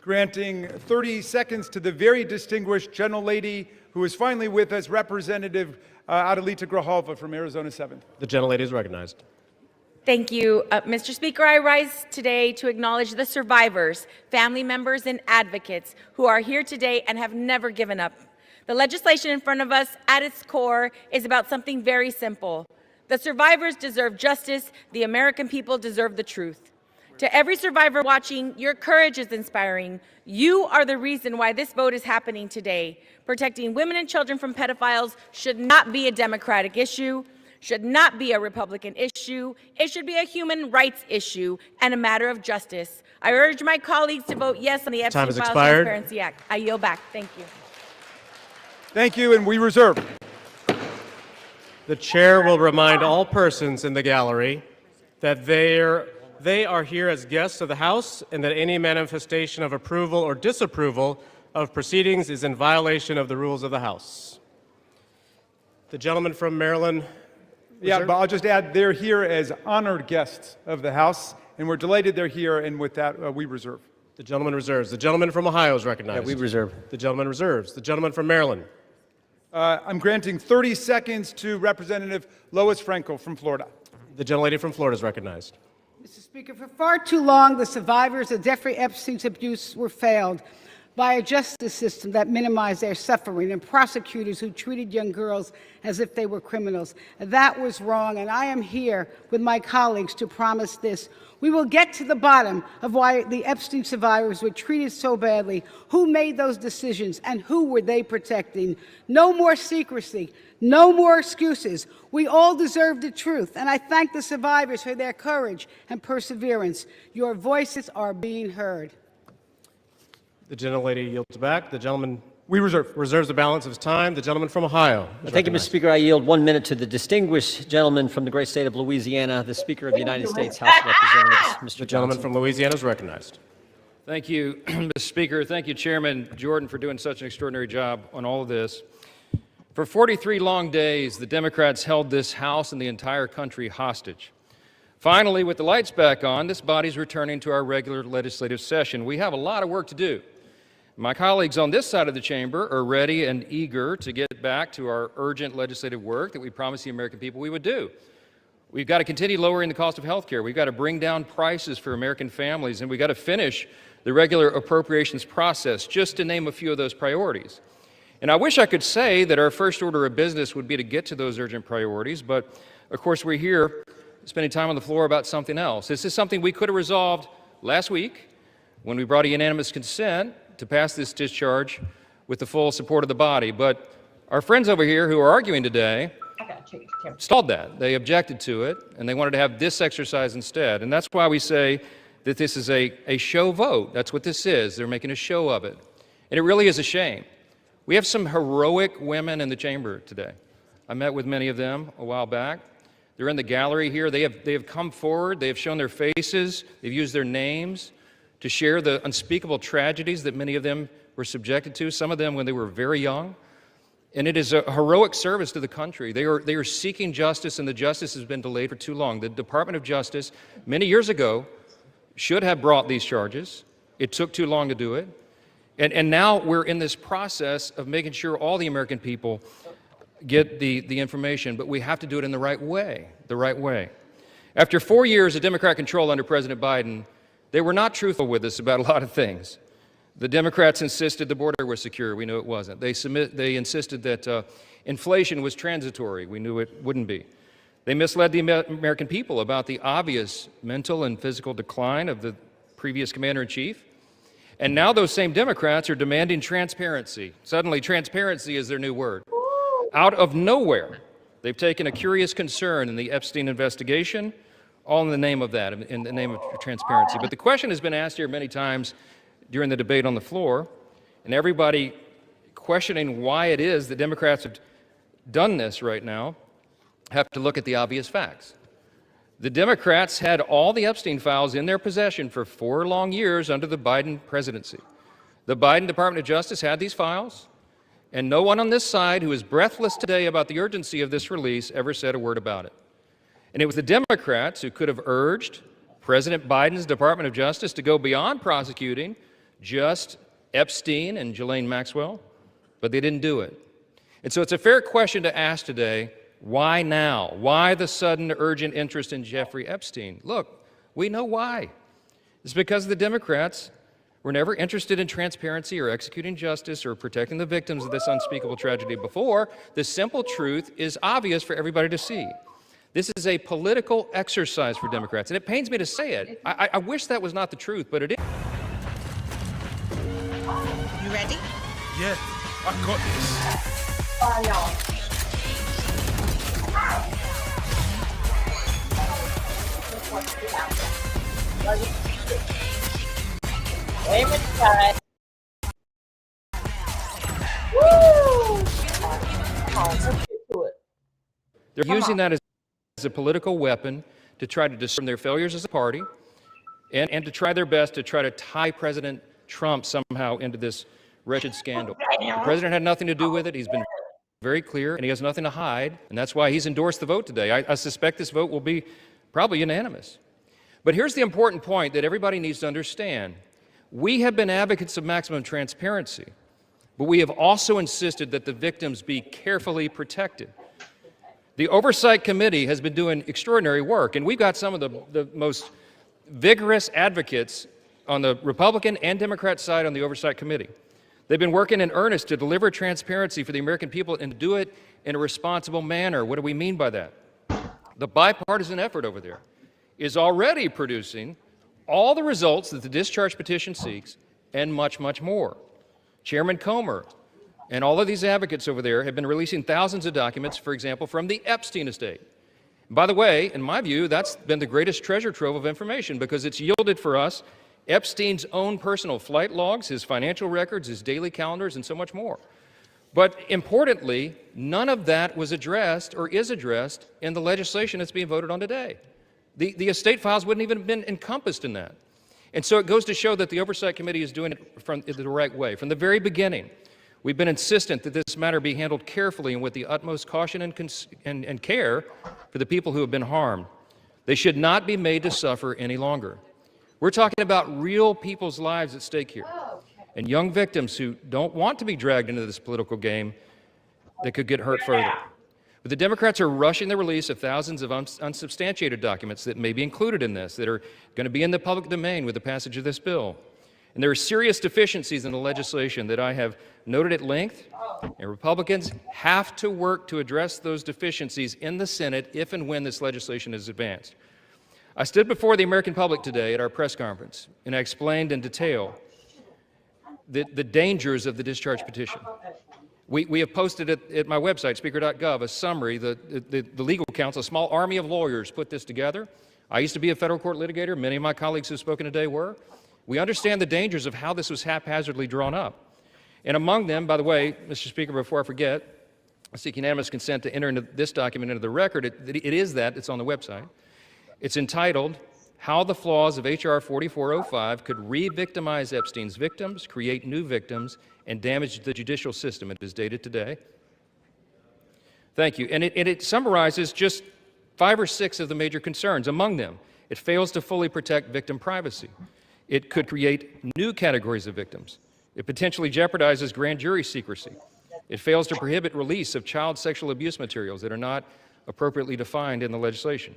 Granting 30 seconds to the very distinguished gentlelady who is finally with us, Representative Adelita Grijalva from Arizona 7th.
The gentlelady is recognized.
Thank you. Mr. Speaker, I rise today to acknowledge the survivors, family members, and advocates who are here today and have never given up. The legislation in front of us, at its core, is about something very simple. The survivors deserve justice. The American people deserve the truth. To every survivor watching, your courage is inspiring. You are the reason why this vote is happening today. Protecting women and children from pedophiles should not be a Democratic issue, should not be a Republican issue. It should be a human rights issue and a matter of justice. I urge my colleagues to vote yes on the Epstein Files Transparency Act. I yield back. Thank you.
Thank you, and we reserve.
The chair will remind all persons in the gallery that they are here as guests of the House and that any manifestation of approval or disapproval of proceedings is in violation of the rules of the House. The gentleman from Maryland.
Yeah, but I'll just add they're here as honored guests of the House, and we're delighted they're here, and with that, we reserve.
The gentleman reserves. The gentleman from Ohio is recognized.
Yeah, we reserve.
The gentleman reserves. The gentleman from Maryland.
I'm granting 30 seconds to Representative Lois Frankel from Florida.
The gentlelady from Florida is recognized.
Mr. Speaker, for far too long, the survivors of Jeffrey Epstein's abuse were failed by a justice system that minimized their suffering and prosecutors who treated young girls as if they were criminals. That was wrong, and I am here with my colleagues to promise this. We will get to the bottom of why the Epstein survivors were treated so badly, who made those decisions, and who were they protecting. No more secrecy, no more excuses. We all deserve the truth, and I thank the survivors for their courage and perseverance. Your voices are being heard.
The gentlelady yields back. The gentleman reserves the balance of his time. The gentleman from Ohio.
Thank you, Mr. Speaker. I yield 1 minute to the distinguished gentleman from the great state of Louisiana, the Speaker of the United States House of Representatives, Mr.
The gentleman
Johnson.
from Louisiana is recognized.
Thank you, Mr. Speaker. Thank you, Chairman Jordan, for doing such an extraordinary job on all of this.
For 43 long days, the Democrats held this House and the entire country hostage. Finally, with the lights back on, this body's returning to our regular legislative session. We have a lot of work to do. My colleagues on this side of the chamber are ready and eager to get back to our urgent legislative work that we promised the American people we would do. We've got to continue lowering the cost of health care. We've got to bring down prices for American families, and we've got to finish the regular appropriations process, just to name a few of those priorities. And I wish I could say that our first order of business would be to get to those urgent priorities, but of course we're here spending time on the floor about something else. This is something we could have resolved last week when we brought a unanimous consent to pass this discharge with the full support of the body. But our friends over here who are arguing today stalled that. They objected to it, and they wanted to have this exercise instead. And that's why we say that this is a show vote. That's what this is. They're making a show of it. And it really is a shame. We have some heroic women in the chamber today. I met with many of them a while back. They're in the gallery here. They have come forward. They have shown their faces. They've used their names to share the unspeakable tragedies that many of them were subjected to, some of them when they were very young. And it is a heroic service to the country. They are seeking justice, and the justice has been delayed for too long. The Department of Justice, many years ago, should have brought these charges. It took too long to do it. And now we're in this process of making sure all the American people get the information, but we have to do it in the right way, After 4 years of Democrat control under President Biden, they were not truthful with us about a lot of things. The Democrats insisted the border was secure. We knew it wasn't. They insisted that inflation was transitory. We knew it wouldn't be. They misled the American people about the obvious mental and physical decline of the previous commander-in-chief. And now those same Democrats are demanding transparency. Suddenly, transparency is their new word. Out of nowhere, they've taken a curious concern in the Epstein investigation, all in the name of that, in the name of transparency. But the question has been asked here many times during the debate on the floor, and everybody questioning why it is that Democrats have done this right now have to look at the obvious facts. The Democrats had all the Epstein files in their possession for 4 long years under the Biden presidency. The Biden Department of Justice had these files, and no one on this side who is breathless today about the urgency of this release ever said a word about it. And it was the Democrats who could have urged President Biden's Department of Justice to go beyond prosecuting just Epstein and Ghislaine Maxwell, but they didn't do it. And so it's a fair question to ask today, why now? Why the sudden urgent interest in Jeffrey Epstein? Look, we know why. It's because the Democrats were never interested in transparency or executing justice or protecting the victims of this unspeakable tragedy before. The simple truth is obvious for everybody to see. This is a political exercise for Democrats, and it pains me to say it. I wish that was not the truth, but it is.
You ready?
Yeah, I got this.
Bye, y'all.
They're using that as a political weapon to try to discern their failures as a party and to try their best to try to tie President Trump somehow into this wretched scandal. The president had nothing to do with it. He's been very clear, and he has nothing to hide, and that's why he's endorsed the vote today. I suspect this vote will be probably unanimous. But here's the important point that everybody needs to understand. We have been advocates of maximum transparency, but we have also insisted that the victims be carefully protected. The Oversight Committee has been doing extraordinary work, and we've got some of the most vigorous advocates on the Republican and Democrat side on the Oversight Committee. They've been working in earnest to deliver transparency for the American people and to do it in a responsible manner. What do we mean by that? The bipartisan effort over there is already producing all the results that the discharge petition seeks and much, much more. Chairman Comer and all of these advocates over there have been releasing thousands of documents, for example, from the Epstein estate. By the way, in my view, that's been the greatest treasure trove of information because it's yielded for us Epstein's own personal flight logs, his financial records, his daily calendars, and so much more. But importantly, none of that was addressed or is addressed in the legislation that's being voted on today. The estate files wouldn't even have been encompassed in that. And so it goes to show that the Oversight Committee is doing it from the right way. From the very beginning, We've been insistent that this matter be handled carefully and with the utmost caution and care for the people who have been harmed. They should not be made to suffer any longer. We're talking about real people's lives at stake here, and young victims who don't want to be dragged into this political game that could get hurt further. But the Democrats are rushing the release of thousands of unsubstantiated documents that may be included in this, that are going to be in the public domain with the passage of this bill. And there are serious deficiencies in the legislation that I have noted at length, and Republicans have to work to address those deficiencies in the Senate if and when this legislation is advanced. I stood before the American public today at our press conference, and I explained in detail the dangers of the discharge petition. We have posted at my website, speaker.gov, a summary. The legal counsel, a small army of lawyers, put this together. I used to be a federal court litigator. Many of my colleagues who have spoken today were. We understand the dangers of how this was haphazardly drawn up. And among them, by the way, Mr. Speaker, before I forget, I seek unanimous consent to enter into this document into the record. It's on the website. It's entitled, How the Flaws of H.R. 4405 Could Re-Victimize Epstein's Victims, Create New Victims, and Damage the Judicial System. It is dated today. Thank you. And it summarizes just 5 or 6 of the major concerns. Among them, it fails to fully protect victim privacy. It could create new categories of victims. It potentially jeopardizes grand jury secrecy. It fails to prohibit release of child sexual abuse materials that are not appropriately defined in the legislation.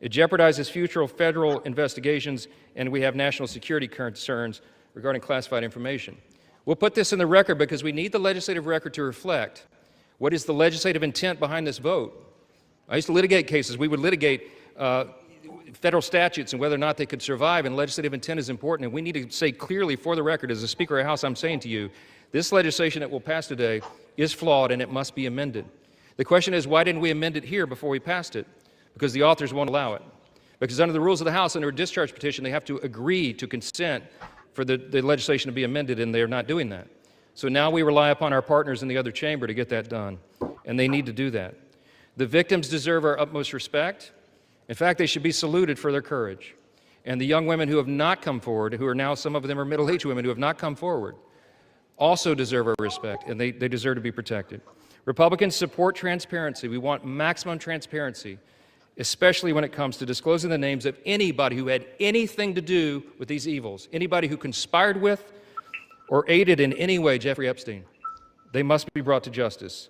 It jeopardizes future federal investigations, and we have national security concerns regarding classified information. We'll put this in the record because we need the legislative record to reflect what is the legislative intent behind this vote. I used to litigate cases. We would litigate federal statutes and whether or not they could survive, and legislative intent is important, and we need to say clearly for the record, as the Speaker of the House, I'm saying to you, this legislation that will pass today is flawed and it must be amended. The question is, why didn't we amend it here before we passed it? Because the authors won't allow it. Because under the rules of the House, under a discharge petition, they have to agree to consent for the legislation to be amended, and they're not doing that. So now we rely upon our partners in the other chamber to get that done, and they need to do that. The victims deserve our utmost respect. In fact, they should be saluted for their courage. And the young women who have not come forward, who are now, some of them are middle-aged women who have not come forward, also deserve our respect, and they deserve to be protected. Republicans support transparency. We want maximum transparency, especially when it comes to disclosing the names of anybody who had anything to do with these evils, anybody who conspired with or aided in any way Jeffrey Epstein. They must be brought to justice.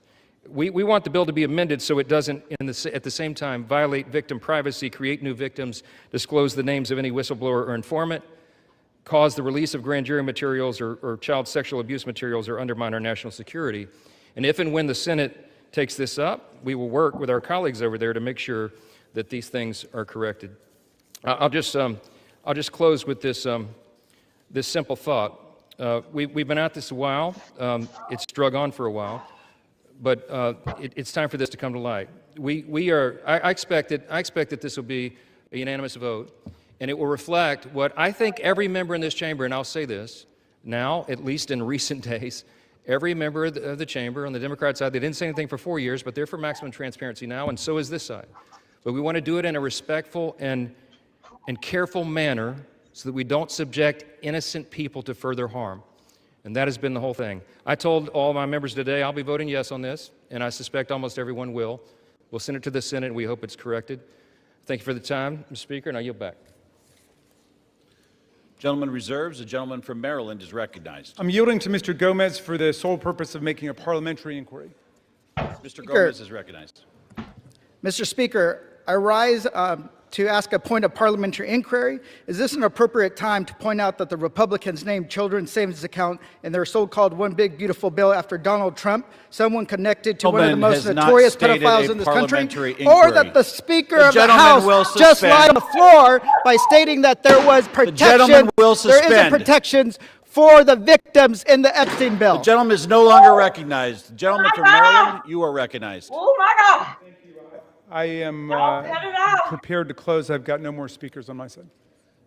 We want the bill to be amended so it doesn't, at the same time, violate victim privacy, create new victims, disclose the names of any whistleblower or informant, cause the release of grand jury materials or child sexual abuse materials, or undermine our national security. And if and when the Senate takes this up, we will work with our colleagues over there to make sure that these things are corrected. I'll just close with this simple thought. We've been at this a while. It's drug on for a while. But it's time for this to come to light. I expect that this will be a unanimous vote, and it will reflect what I think every member in this chamber, and I'll say this now, at least in recent days, every member of the chamber on the Democrat side, they didn't say anything for 4 years, but they're for maximum transparency now, and so is this side. But we want to do it in a respectful and careful manner so that we don't subject innocent people to further harm. And that has been the whole thing. I told all my members today I'll be voting yes on this, and I suspect almost everyone will. We'll send it to the Senate, and we hope it's corrected. Thank you for the time, Mr. Speaker, and I yield back.
Gentleman reserves. The gentleman from Maryland is recognized.
I'm yielding to Mr. Gomez for the sole purpose of making a parliamentary inquiry.
Mr. Gomez is recognized.
Mr. Speaker, I rise to ask a point of parliamentary inquiry. Is this an appropriate time to point out that the Republicans named children's savings account in their so-called one big beautiful bill after Donald Trump, someone connected to one of the most notorious pedophiles in this country? Or that the Speaker of the House just lied on the floor by stating that there was protection, there isn't protections for the victims in the Epstein bill?
The gentleman is no longer recognized. The gentleman from Maryland, you are recognized.
Oh my God.
I am prepared to close. I've got no more speakers on my side.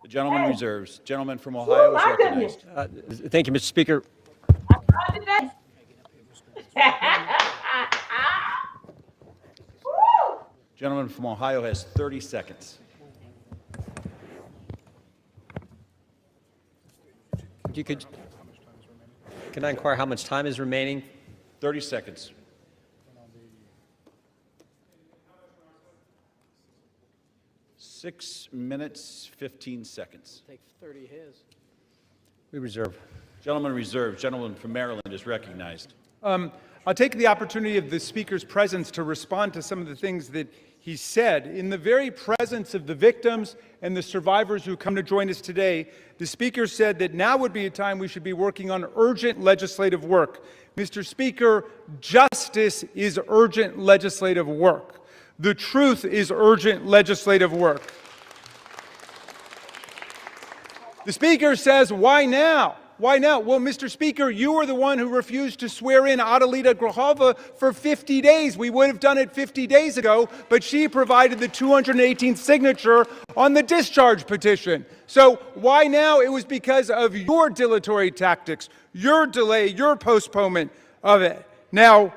The gentleman reserves. Gentleman from Ohio is recognized.
Thank you, Mr. Speaker.
Gentleman from Ohio has 30 seconds.
You could. Can I inquire how much time is remaining?
30 seconds. Six minutes, 15 seconds.
Take 30 his.
We reserve.
Gentleman reserved. Gentleman from Maryland is recognized.
I'll take the opportunity of the Speaker's presence to respond to some of the things that he said. In the very presence of the victims and the survivors who come to join us today, the Speaker said that now would be a time we should be working on urgent legislative work. Mr. Speaker, justice is urgent legislative work. The truth is urgent legislative work. The Speaker says, why now? Why now? Well, Mr. Speaker, you were the one who refused to swear in Adelita Grajova for 50 days. We would have done it 50 days ago, but she provided the 218th signature on the discharge petition. So why now? It was because of your dilatory tactics, your delay, your postponement of it. Now,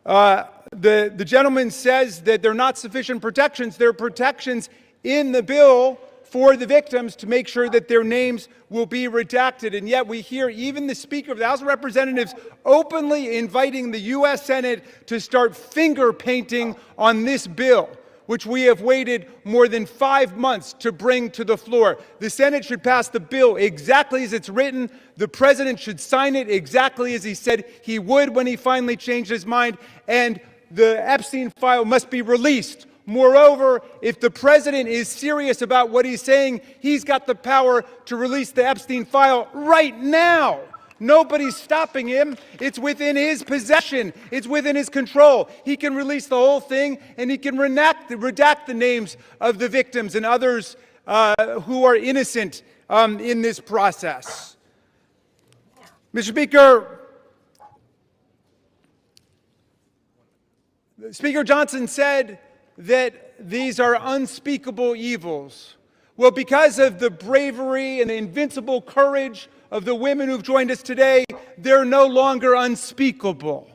the gentleman says that there are not sufficient protections. There are protections in the bill for the victims to make sure that their names will be redacted. And yet we hear even the Speaker of the House of Representatives openly inviting the U.S. Senate to start finger painting on this bill, which we have waited more than 5 months to bring to the floor. The Senate should pass the bill exactly as it's written. The President should sign it exactly as he said he would when he finally changed his mind. And the Epstein file must be released. Moreover, if the President is serious about what he's saying, he's got the power to release the Epstein file right now. Nobody's stopping him. It's within his possession. It's within his control. He can release the whole thing, and he can redact the names of the victims and others who are innocent in this process. Mr. Speaker, Speaker Johnson said that these are unspeakable evils. Well, because of the bravery and the invincible courage of the women who've joined us today, they're no longer unspeakable.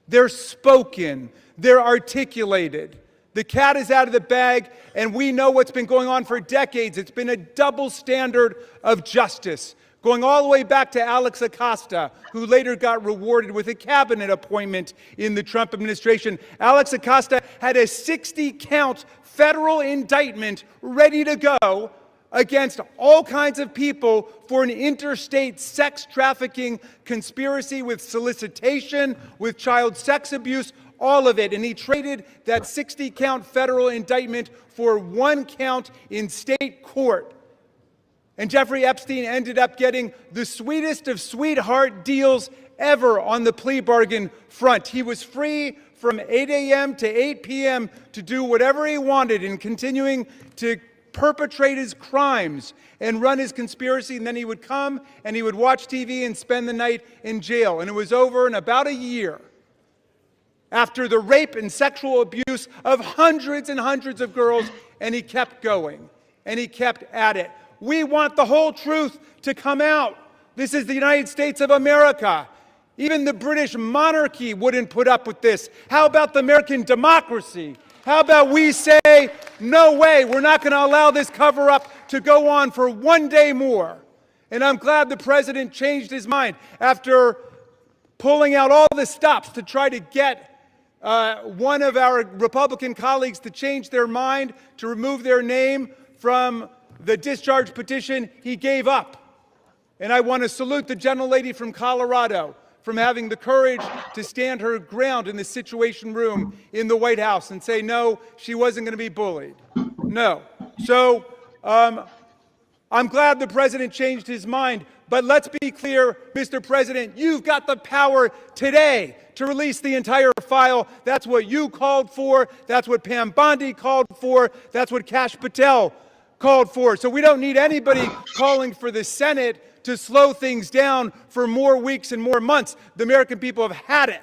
They're spoken. They're articulated. The cat is out of the bag, and we know what's been going on for decades. It's been a double standard of justice, going all the way back to Alex Acosta, who later got rewarded with a cabinet appointment in the Trump administration. Alex Acosta had a 60-count federal indictment ready to go against all kinds of people for an interstate sex trafficking conspiracy with solicitation, with child sex abuse, all of it. And he traded that 60-count federal indictment for 1 count in state court. And Jeffrey Epstein ended up getting the sweetest of sweetheart deals ever on the plea bargain front. He was free from 8 a.m. to 8 p.m. to do whatever he wanted and continuing to perpetrate his crimes and run his conspiracy. And then he would come and he would watch TV and spend the night in jail. And it was over in about a year after the rape and sexual abuse of hundreds and hundreds of girls. And he kept going and he kept at it. We want the whole truth to come out. This is the United States of America. Even the British monarchy wouldn't put up with this. How about the American democracy? How about we say, no way, we're not going to allow this cover-up to go on for 1 day more. And I'm glad the President changed his mind after pulling out all the stops to try to get one of our Republican colleagues to change their mind, to remove their name from the discharge petition. He gave up. And I want to salute the gentlelady from Colorado from having the courage to stand her ground in the Situation Room in the White House and say, no, she wasn't going to be bullied. No. So I'm glad the President changed his mind. But let's be clear, Mr. President, you've got the power today to release the entire file. That's what you called for. That's what Pam Bondi called for. That's what Kash Patel called for. So we don't need anybody calling for the Senate to slow things down for more weeks and more months. The American people have had it.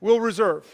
We'll reserve.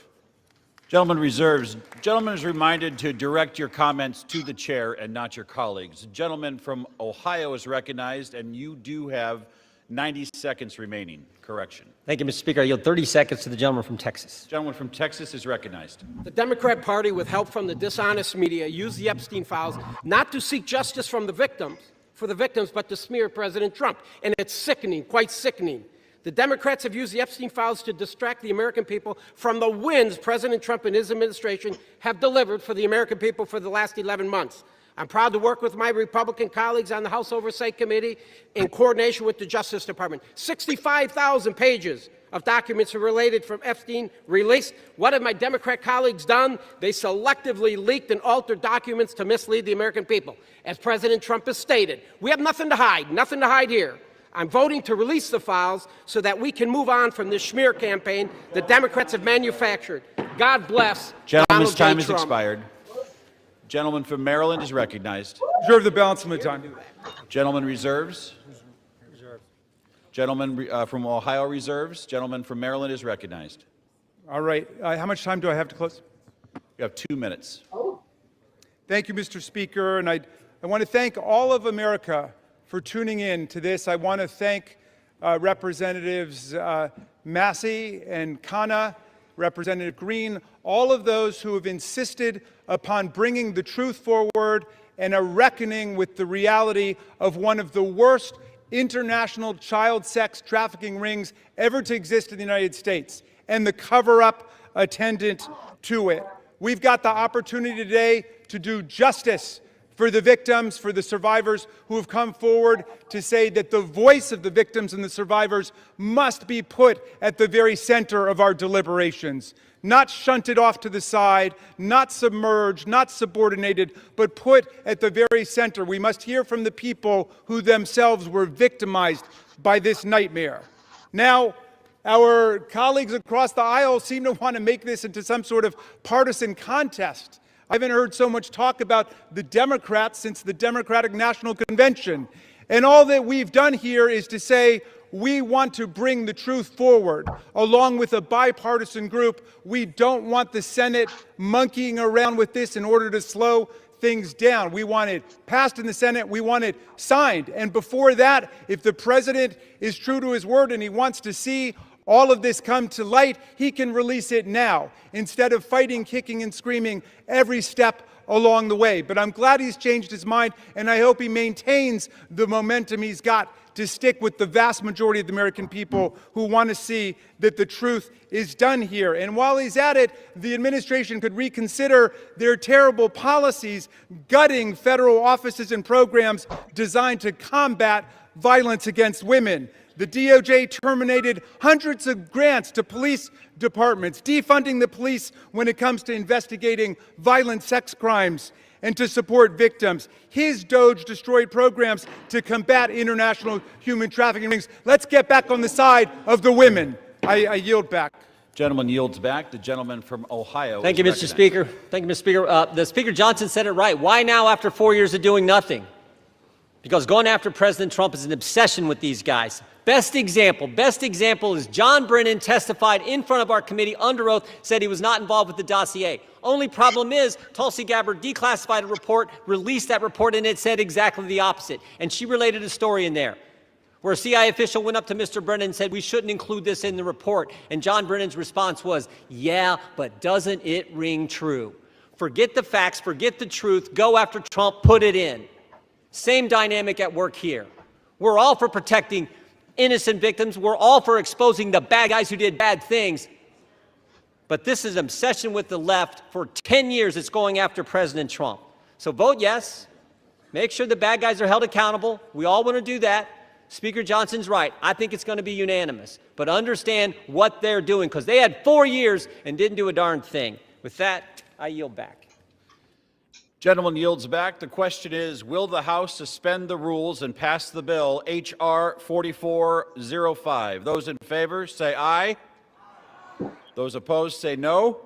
Gentleman reserves. Gentleman is reminded to direct your comments to the chair and not your colleagues. Gentleman from Ohio is recognized, and you do have 90 seconds remaining. Correction.
Thank you, Mr. Speaker. I yield 30 seconds to the gentleman from Texas.
Gentleman from Texas is recognized.
The Democrat Party, with help from the dishonest media, used the Epstein files not to seek justice for the victims, but to smear President Trump. And it's sickening, quite sickening. The Democrats have used the Epstein files to distract the American people from the wins President Trump and his administration have delivered for the American people for the last 11 months. I'm proud to work with my Republican colleagues on the House Oversight Committee in coordination with the Justice Department. 65,000 pages of documents are related from Epstein released. What have my Democrat colleagues done? They selectively leaked and altered documents to mislead the American people. As President Trump has stated, we have nothing to hide here. I'm voting to release the files so that we can move on from this smear campaign the Democrats have manufactured. God bless
Gentleman's
Donald J.
time has
Trump.
expired. Gentleman from Maryland is recognized.
Reserve the balance of my time.
Gentleman reserves. Gentleman from Ohio reserves. Gentleman from Maryland is recognized.
All right. How much time do I have to close?
You have 2 minutes.
Thank you, Mr. Speaker. And I want to thank all of America for tuning in to this. I want to thank Representatives Massey and Khanna, Representative Green, all of those who have insisted upon bringing the truth forward and a reckoning with the reality of one of the worst international child sex trafficking rings ever to exist in the United States and the cover-up attendant to it. We've got the opportunity today to do justice for the victims, for the survivors who have come forward to say that the voice of the victims and the survivors must be put at the very center of our deliberations, not shunted off to the side, not submerged, not subordinated, but put at the very center. We must hear from the people who themselves were victimized by this nightmare. Now, our colleagues across the aisle seem to want to make this into some sort of partisan contest. I haven't heard so much talk about the Democrats since the Democratic National Convention. And all that we've done here is to say we want to bring the truth forward along with a bipartisan group. We don't want the Senate monkeying around with this in order to slow things down. We want it passed in the Senate. We want it signed. And before that, if the president is true to his word and he wants to see all of this come to light, he can release it now instead of fighting, kicking, and screaming every step along the way. But I'm glad he's changed his mind, and I hope he maintains the momentum he's got to stick with the vast majority of the American people who want to see that the truth is done here. And while he's at it, the administration could reconsider their terrible policies gutting federal offices and programs designed to combat violence against women. The DOJ terminated hundreds of grants to police departments, defunding the police when it comes to investigating violent sex crimes and to support victims. His DOJ destroyed programs to combat international human trafficking rings. Let's get back on the side of the women. I yield back.
Gentleman yields back. The gentleman from Ohio.
Thank you, Mr. Speaker. Thank you, Mr. Speaker. The Speaker Johnson said it right. Why now after 4 years of doing nothing? Because going after President Trump is an obsession with these guys. Best example is John Brennan testified in front of our committee under oath, said he was not involved with the dossier. Only problem is Tulsi Gabbard declassified a report, released that report, and it said exactly the opposite. And she related a story in there where a CIA official went up to Mr. Brennan and said, we shouldn't include this in the report. And John Brennan's response was, yeah, but doesn't it ring true? Forget the facts, forget the truth, go after Trump, put it in. Same dynamic at work here. We're all for protecting innocent victims. We're all for exposing the bad guys who did bad things. But this is an obsession with the left. For 10 years, it's going after President Trump. So vote yes. Make sure the bad guys are held accountable. We all want to do that. Speaker Johnson's right. I think it's going to be unanimous. But understand what they're doing, because they had 4 years and didn't do a darn thing. With that, I yield back.
Gentleman yields back. The question is, will the House suspend the rules and pass the bill H.R. 4405? Those in favor say aye. Those opposed say no.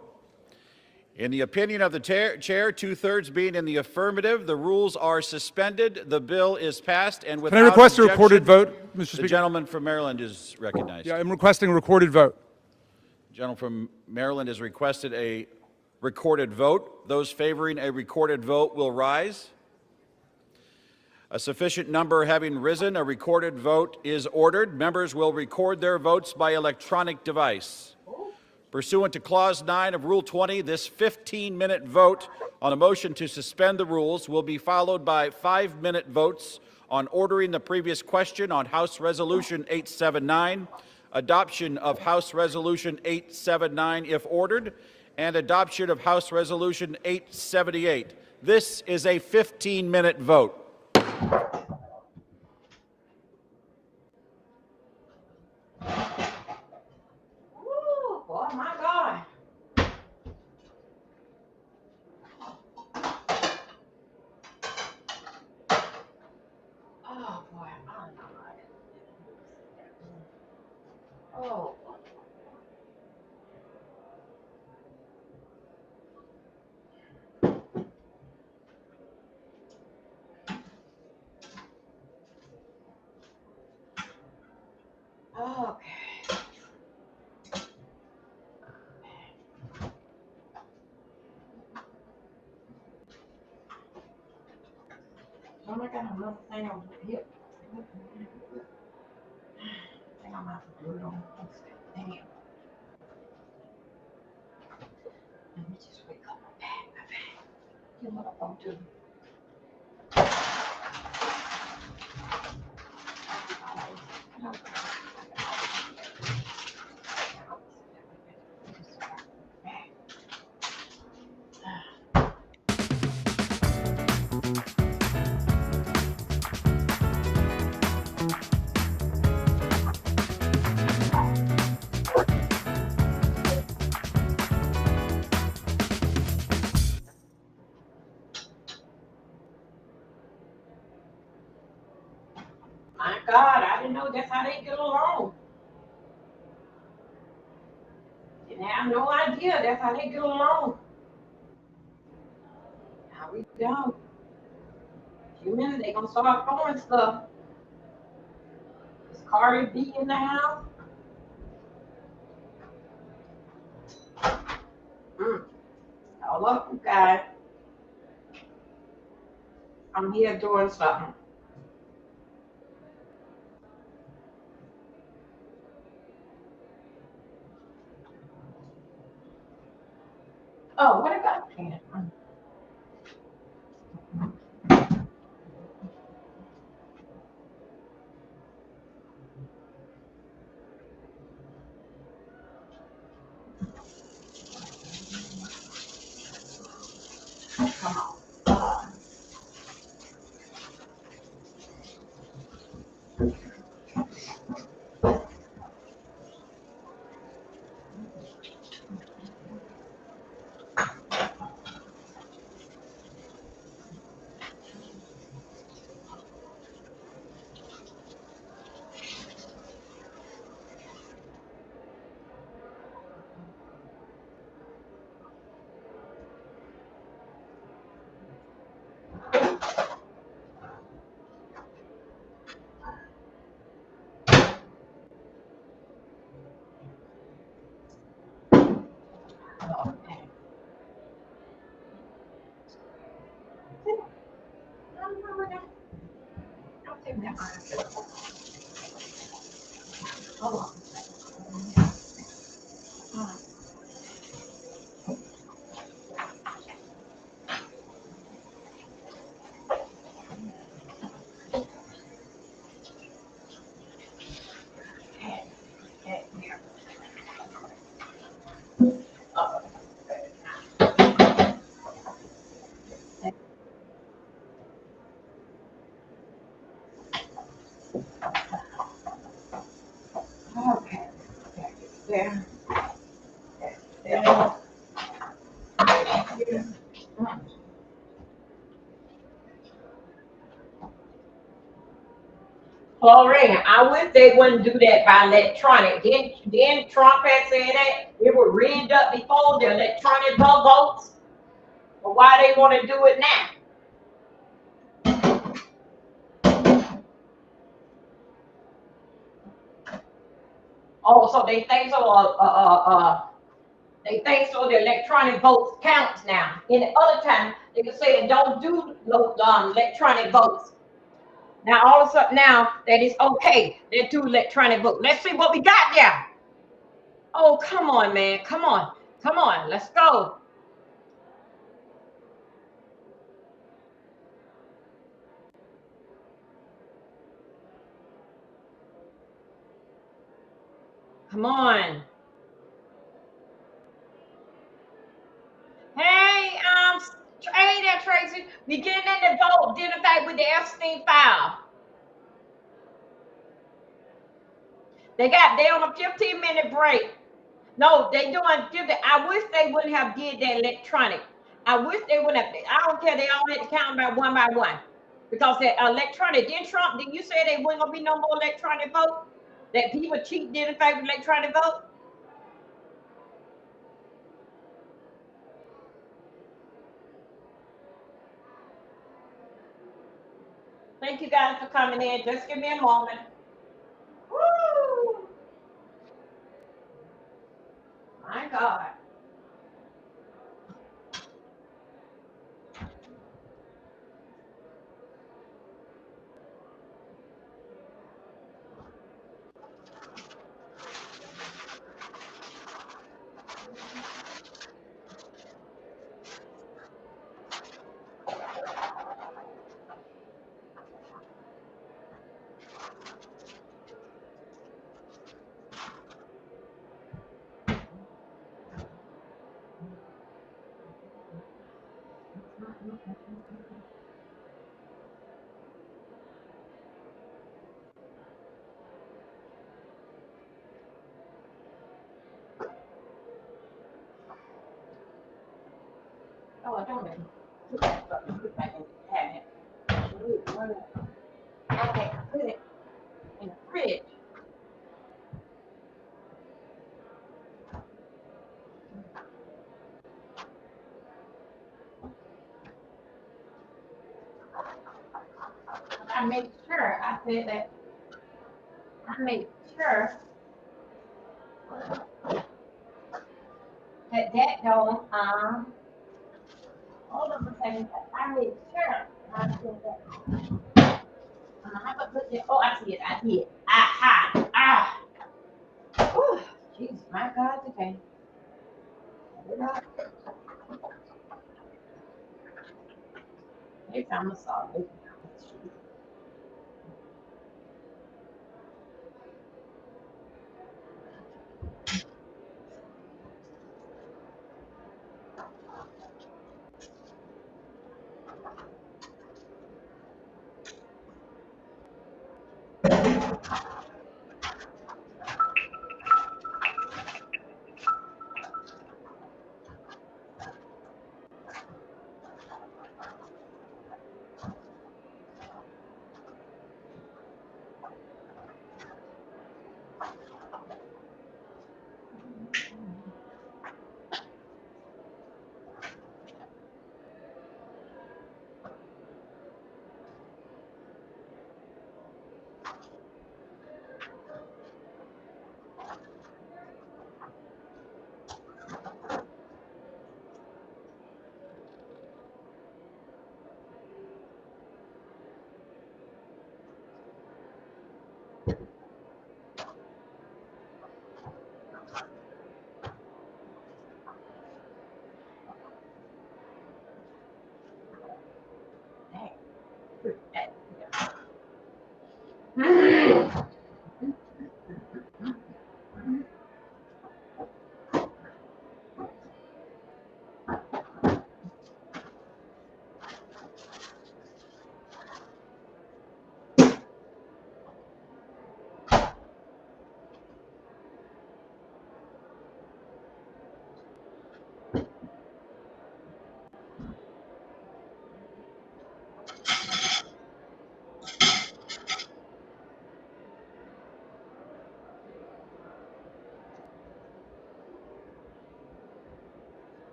In the opinion of the chair, two-thirds being in the affirmative, the rules are suspended. The bill is passed, and without
Can I request
objection,
a recorded vote, Mr. Speaker?
The gentleman from Maryland is recognized.
Yeah, I'm requesting a recorded vote.
The gentleman from Maryland has requested a recorded vote. Those favoring a recorded vote will rise. A sufficient number having risen, a recorded vote is ordered. Members will record their votes by electronic device. Pursuant to Clause 9 of Rule 20, this 15-minute vote on a motion to suspend the rules will be followed by 5-minute votes on ordering the previous question on House Resolution 879, adoption of House Resolution 879 if ordered, and adoption of House Resolution 878. This is a 15-minute vote.
Ooh, boy, my God. Oh, boy, my God. Oh, okay. Oh, I got another thing on here. I think I'm gonna have to do it on Wednesday. Dang it. Let me just wake up my back. You know what I'm gonna do? My God, I didn't know that's how they get along. Didn't have no idea that's how they get along. Now we go. A few minutes, they gonna start throwing stuff. Is Cardi B in the house? All up, you guys. I'm here doing something. Oh, what about Ken? Okay. There. There. Lorraine, I wish they wouldn't do that by electronic. Then Trump had said that it was rigged up before the electronic votes. But why they want to do it now? Oh, so they think so. They think so. The electronic votes counts now. In the other time, they could say don't do no electronic votes. Now all of a sudden now that it's okay. They do electronic vote. Let's see what we got there. Oh, come on, man. Come on. Come on. Let's go. Come on. Hey, hey there, Tracy. We getting in the vote, identified with the Epstein file. They on a 15-minute break. No, they doing 50. I wish they wouldn't have did that electronic. I wish they wouldn't have. I don't care. They all had to count by one. Because the electronic, didn't you say they wasn't gonna be no more electronic vote? That people cheat did in favor of electronic vote? Thank you guys for coming in. Just give me a moment. Woo! My God. Oh, I don't know. Put it back in the cabinet. Okay, put it in the fridge. I made sure I said that. I made sure that don't hold on a second. I made sure I said that. How about put it? Oh, I see it. I see it. Aha! Ah! Whew. Jesus, my God, today. Next time I saw it.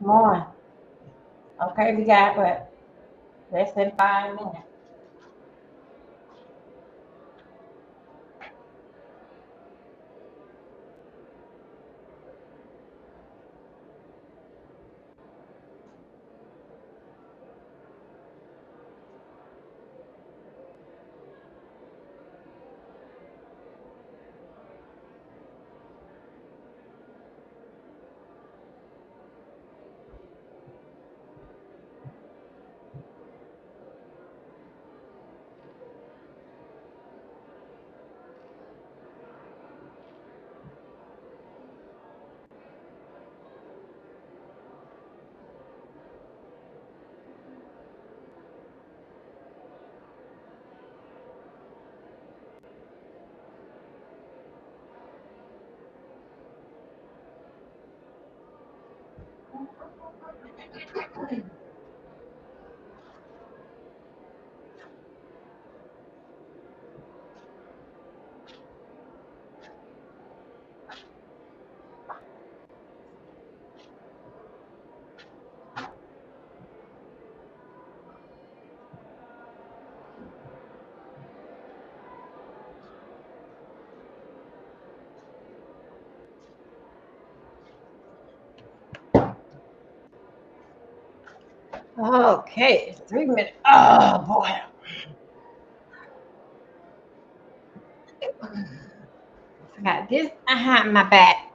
morning. Okay, we got what? Less than 5 minutes. Okay, 3 minutes. Oh boy. I got this behind my back.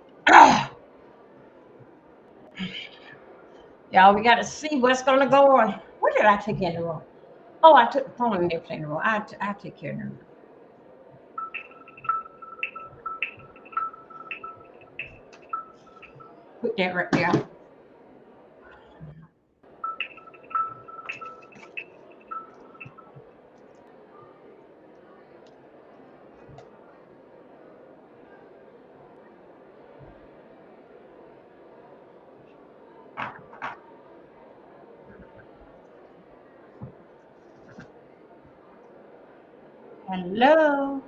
Y'all, we got to see what's going to go on. What did I take in the room? Oh, I took the phone and everything in the room. I take care of them. Put that right there. Hello.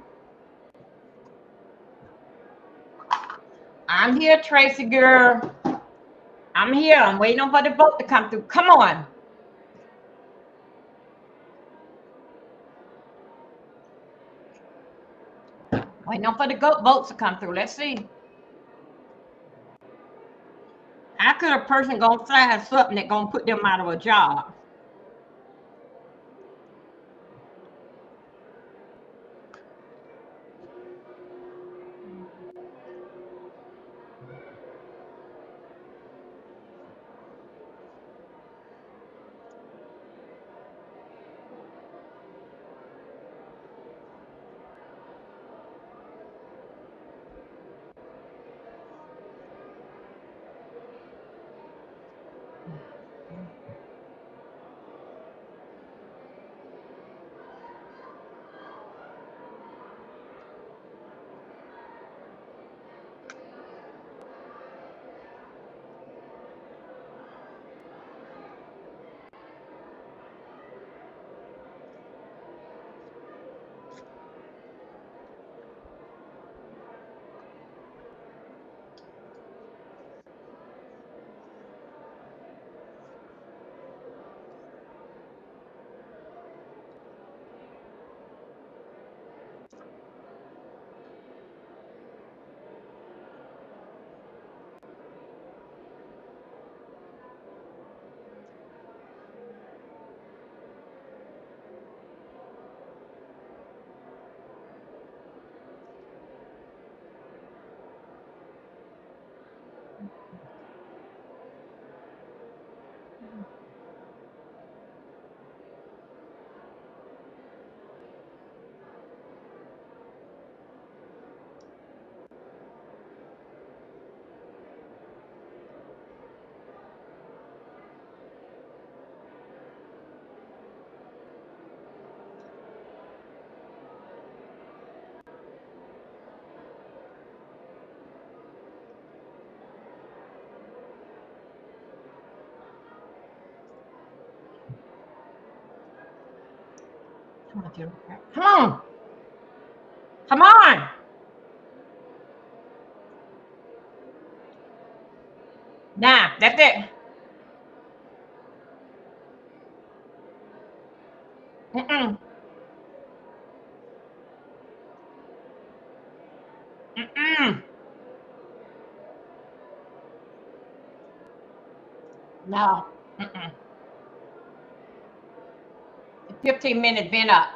I'm here, Tracy girl. I'm here. I'm waiting on for the boat to come through. Come on. Waiting on for the boats to come through. Let's see. How could a person gonna fly something that gonna put them out of a job? Come on. Come on. Now, that's it. No. Mm-mm. 15-minute vent up.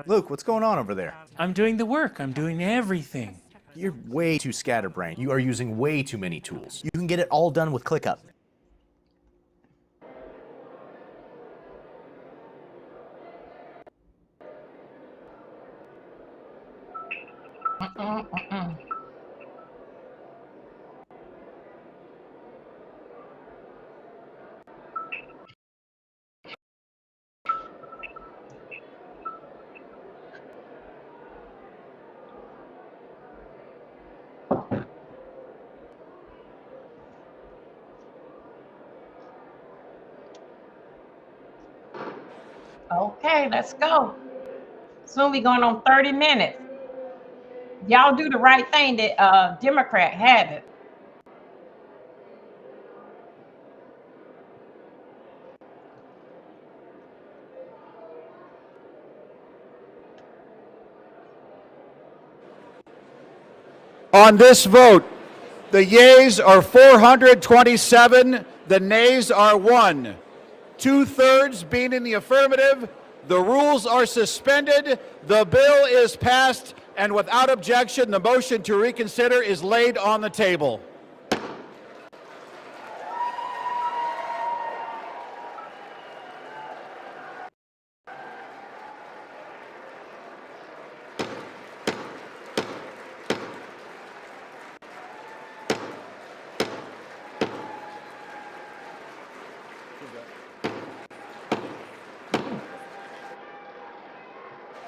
Luke, what's going on over there?
I'm doing the work. I'm doing everything.
You're way too scatterbrained. You are using way too many tools. You can get it all done with ClickUp.
Okay, let's go. Soon we going on 30 minutes. Y'all do the right thing. That Democrat have it.
On this vote, the yeas are 427, the nays are 1. 2/3 being in the affirmative, the rules are suspended, the bill is passed, and without objection, the motion to reconsider is laid on the table.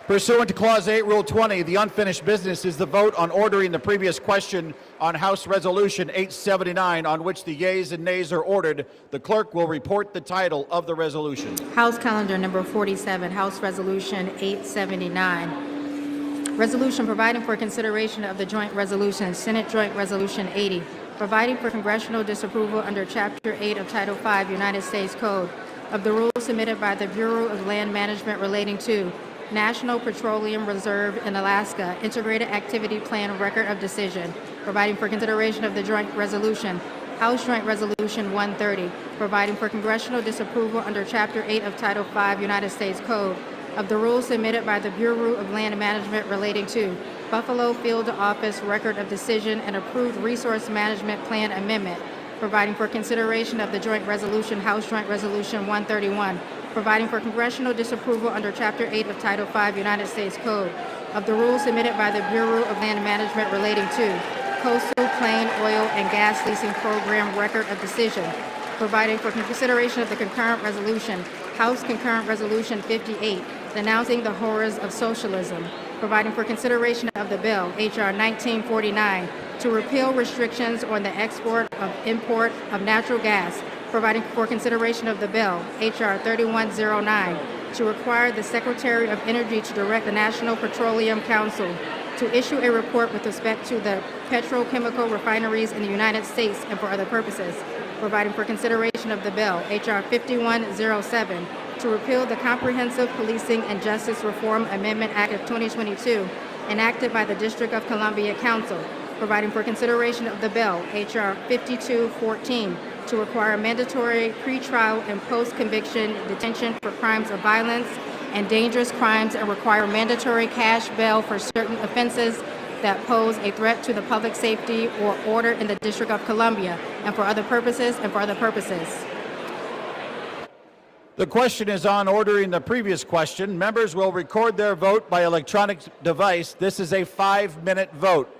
Pursuant to Clause 8, Rule 20, the unfinished business is the vote on ordering the previous question on House Resolution 879, on which the yeas and nays are ordered. The clerk will report the title of the resolution.
House Calendar Number 47, House Resolution 879. Resolution providing for consideration of the joint resolution, Senate Joint Resolution 80, providing for congressional disapproval under Chapter 8 of Title 5 United States Code of the rules submitted by the Bureau of Land Management relating to National Petroleum Reserve in Alaska Integrated Activity Plan Record of Decision, providing for consideration of the joint resolution, House Joint Resolution 130, providing for congressional disapproval under Chapter 8 of Title 5 United States Code of the rules submitted by the Bureau of Land Management relating to Buffalo Field Office Record of Decision and approved Resource Management Plan Amendment, providing for consideration of the joint resolution, House Joint Resolution 131, providing for congressional disapproval under Chapter 8 of Title 5 United States Code of the rules submitted by the Bureau of Land Management relating to Coastal Plain Oil and Gas Leasing Program Record of Decision, providing for consideration of the concurrent resolution, House Concurrent Resolution 58, denouncing the horrors of socialism, providing for consideration of the bill, H.R. 1949, to repeal restrictions on the export of import of natural gas, providing for consideration of the bill, H.R. 3109, to require the Secretary of Energy to direct the National Petroleum Council to issue a report with respect to the petrochemical refineries in the United States and for other purposes, providing for consideration of the bill, H.R. 5107, to repeal the Comprehensive Policing and Justice Reform Amendment Act of 2022, enacted by the District of Columbia Council, providing for consideration of the bill, H.R. 5214, to require mandatory pretrial and post-conviction detention for crimes of violence and dangerous crimes and require mandatory cash bail for certain offenses that pose a threat to the public safety or order in the District of Columbia, and for other purposes,
The question is on ordering the previous question. Members will record their vote by electronic device. This is a 5-minute vote.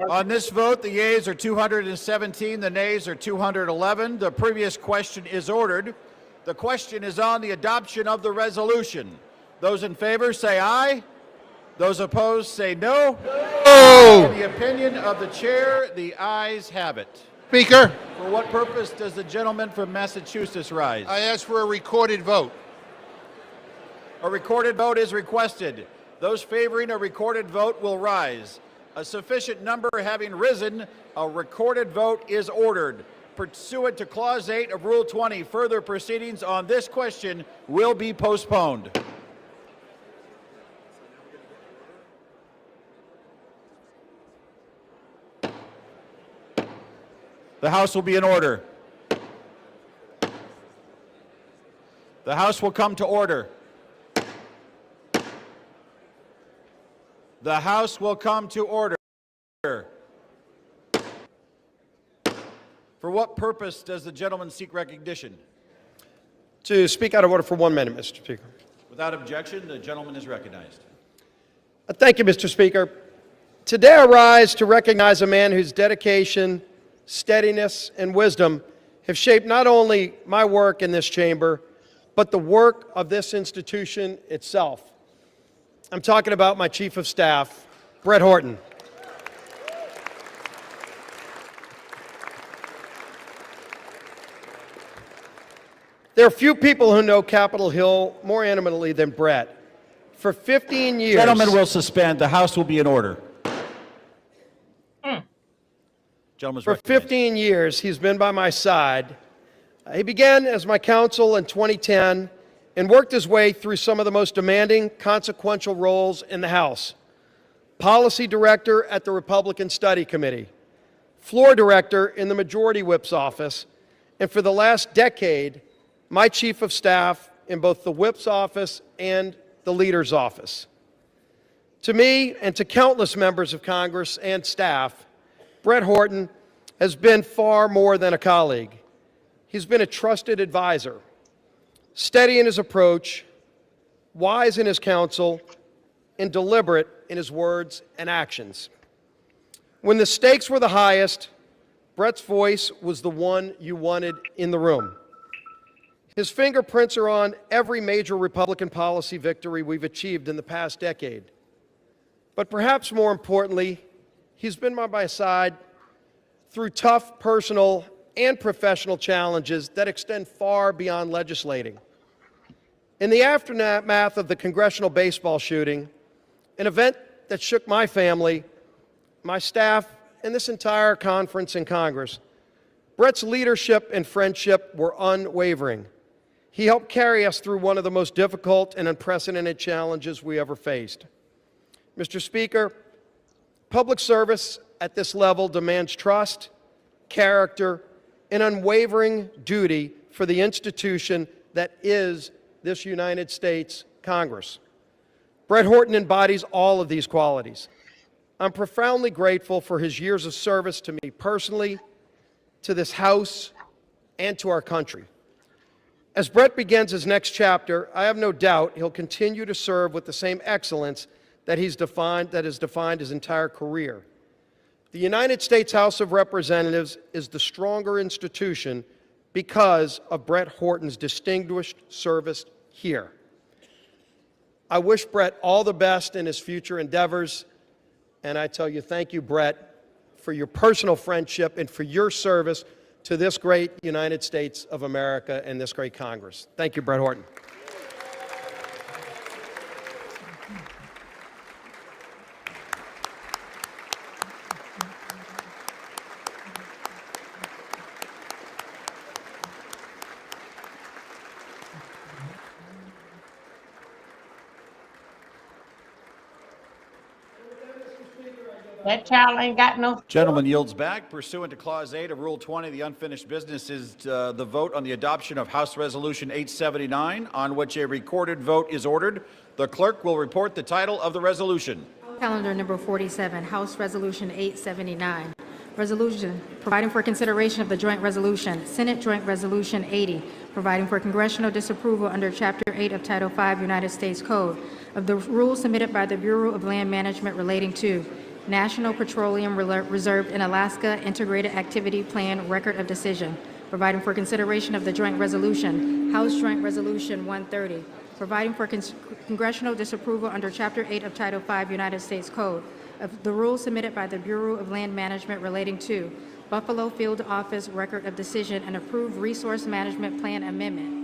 On this vote, the yeas are 217, the nays are 211. The previous question is ordered. The question is on the adoption of the resolution. Those in favor say aye. Those opposed say no. In the opinion of the chair, the ayes have it.
Speaker,
For what purpose does the gentleman from Massachusetts rise?
I ask for a recorded vote.
A recorded vote is requested. Those favoring a recorded vote will rise. A sufficient number having risen, a recorded vote is ordered. Pursuant to Clause 8 of Rule 20, further proceedings on this question will be postponed. The House will be in order. The House will come to order. The House will come to order. For what purpose does the gentleman seek recognition?
To speak out of order for 1 minute, Mr. Speaker.
Without objection, the gentleman is recognized.
Thank you, Mr. Speaker. Today I rise to recognize a man whose dedication, steadiness, and wisdom have shaped not only my work in this chamber, but the work of this institution itself. I'm talking about my Chief of Staff, Brett Horton. There are few people who know Capitol Hill more intimately than Brett. For 15 years...
Gentlemen will suspend. The House will be in order. Gentleman's
For 15 years, he's been by my side. He began as my counsel in 2010 and worked his way through some of the most demanding, consequential roles in the House. Policy Director at the Republican Study Committee, Floor Director in the Majority Whip's office, and for the last decade, my Chief of Staff in both the Whip's office and the Leader's office. To me and to countless members of Congress and staff, Brett Horton has been far more than a colleague. He's been a trusted advisor, steady in his approach, wise in his counsel, and deliberate in his words and actions. When the stakes were the highest, Brett's voice was the one you wanted in the room. His fingerprints are on every major Republican policy victory we've achieved in the past decade. But perhaps more importantly, he's been by my side through tough personal and professional challenges that extend far beyond legislating. In the aftermath of the congressional baseball shooting, an event that shook my family, my staff, and this entire conference in Congress, Brett's leadership and friendship were unwavering. He helped carry us through one of the most difficult and unprecedented challenges we ever faced. Mr. Speaker, public service at this level demands trust, character, and unwavering duty for the institution that is this United States Congress. Brett Horton embodies all of these qualities. I'm profoundly grateful for his years of service to me personally, to this House, and to our country. As Brett begins his next chapter, I have no doubt he'll continue to serve with the same excellence that has defined his entire career. The United States House of Representatives is the stronger institution because of Brett Horton's distinguished service here. I wish Brett all the best in his future endeavors, and I tell you, thank you, Brett, for your personal friendship and for your service to this great United States of America and this great Congress. Thank you, Brett Horton.
That child ain't got no.
Gentleman yields back. Pursuant to Clause 8 of Rule 20, the unfinished business is the vote on the adoption of House Resolution 879, on which a recorded vote is ordered. The clerk will report the title of the resolution.
Calendar number 47, House Resolution 879. Resolution providing for consideration of the joint resolution, Senate Joint Resolution 80, providing for congressional disapproval under Chapter 8 of Title 5 United States Code of the rules submitted by the Bureau of Land Management relating to National Petroleum Reserve in Alaska Integrated Activity Plan Record of Decision, providing for consideration of the joint resolution, House Joint Resolution 130, providing for congressional disapproval under Chapter 8 of Title 5 United States Code of the rules submitted by the Bureau of Land Management relating to Buffalo Field Office Record of Decision and approved Resource Management Plan Amendment,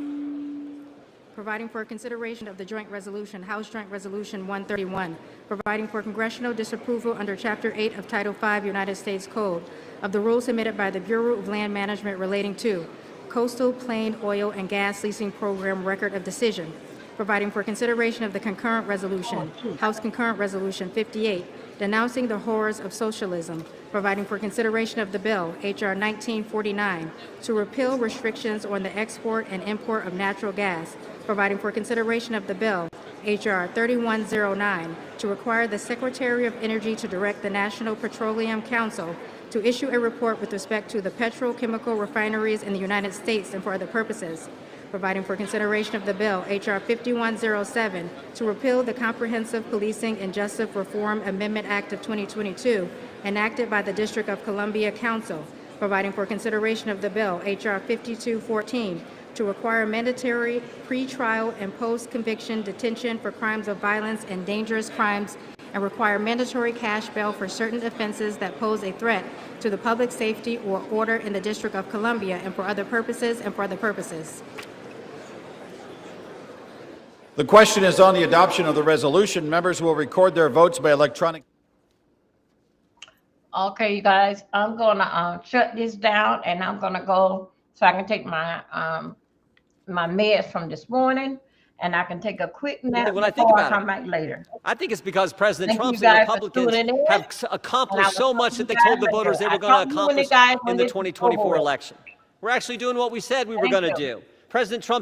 providing for consideration of the joint resolution, House Joint Resolution 131, providing for congressional disapproval under Chapter 8 of Title 5 United States Code of the rules submitted by the Bureau of Land Management relating to Coastal Plain Oil and Gas Leasing Program Record of Decision, providing for consideration of the concurrent resolution, House Concurrent Resolution 58, denouncing the horrors of socialism, providing for consideration of the bill, H.R. 1949, to repeal restrictions on the export and import of natural gas, providing for consideration of the bill, H.R. 3109, to require the Secretary of Energy to direct the National Petroleum Council to issue a report with respect to the petrochemical refineries in the United States and for other purposes, providing for consideration of the bill, H.R. 5107, to repeal the Comprehensive Policing and Justice Reform Amendment Act of 2022, enacted by the District of Columbia Council, providing for consideration of the bill, H.R. 5214, to require mandatory pre-trial and post-conviction detention for crimes of violence and dangerous crimes, and require mandatory cash bail for certain offenses that pose a threat to the public safety or order in the District of Columbia, and for other purposes and for other purposes.
The question is on the adoption of the resolution. Members will record their votes by electronic.
Okay, you guys, I'm gonna shut this down, and I'm gonna go so I can take my my meds from this morning, and I can take a quick nap
When I think
before I
about
come back later.
I think it's because President
Thank you
Trump and
guys for
Republicans
tuning in.
have accomplished so much that they told the voters they were going to accomplish in the 2024 election. We're actually doing what we said we were going to do. President Trump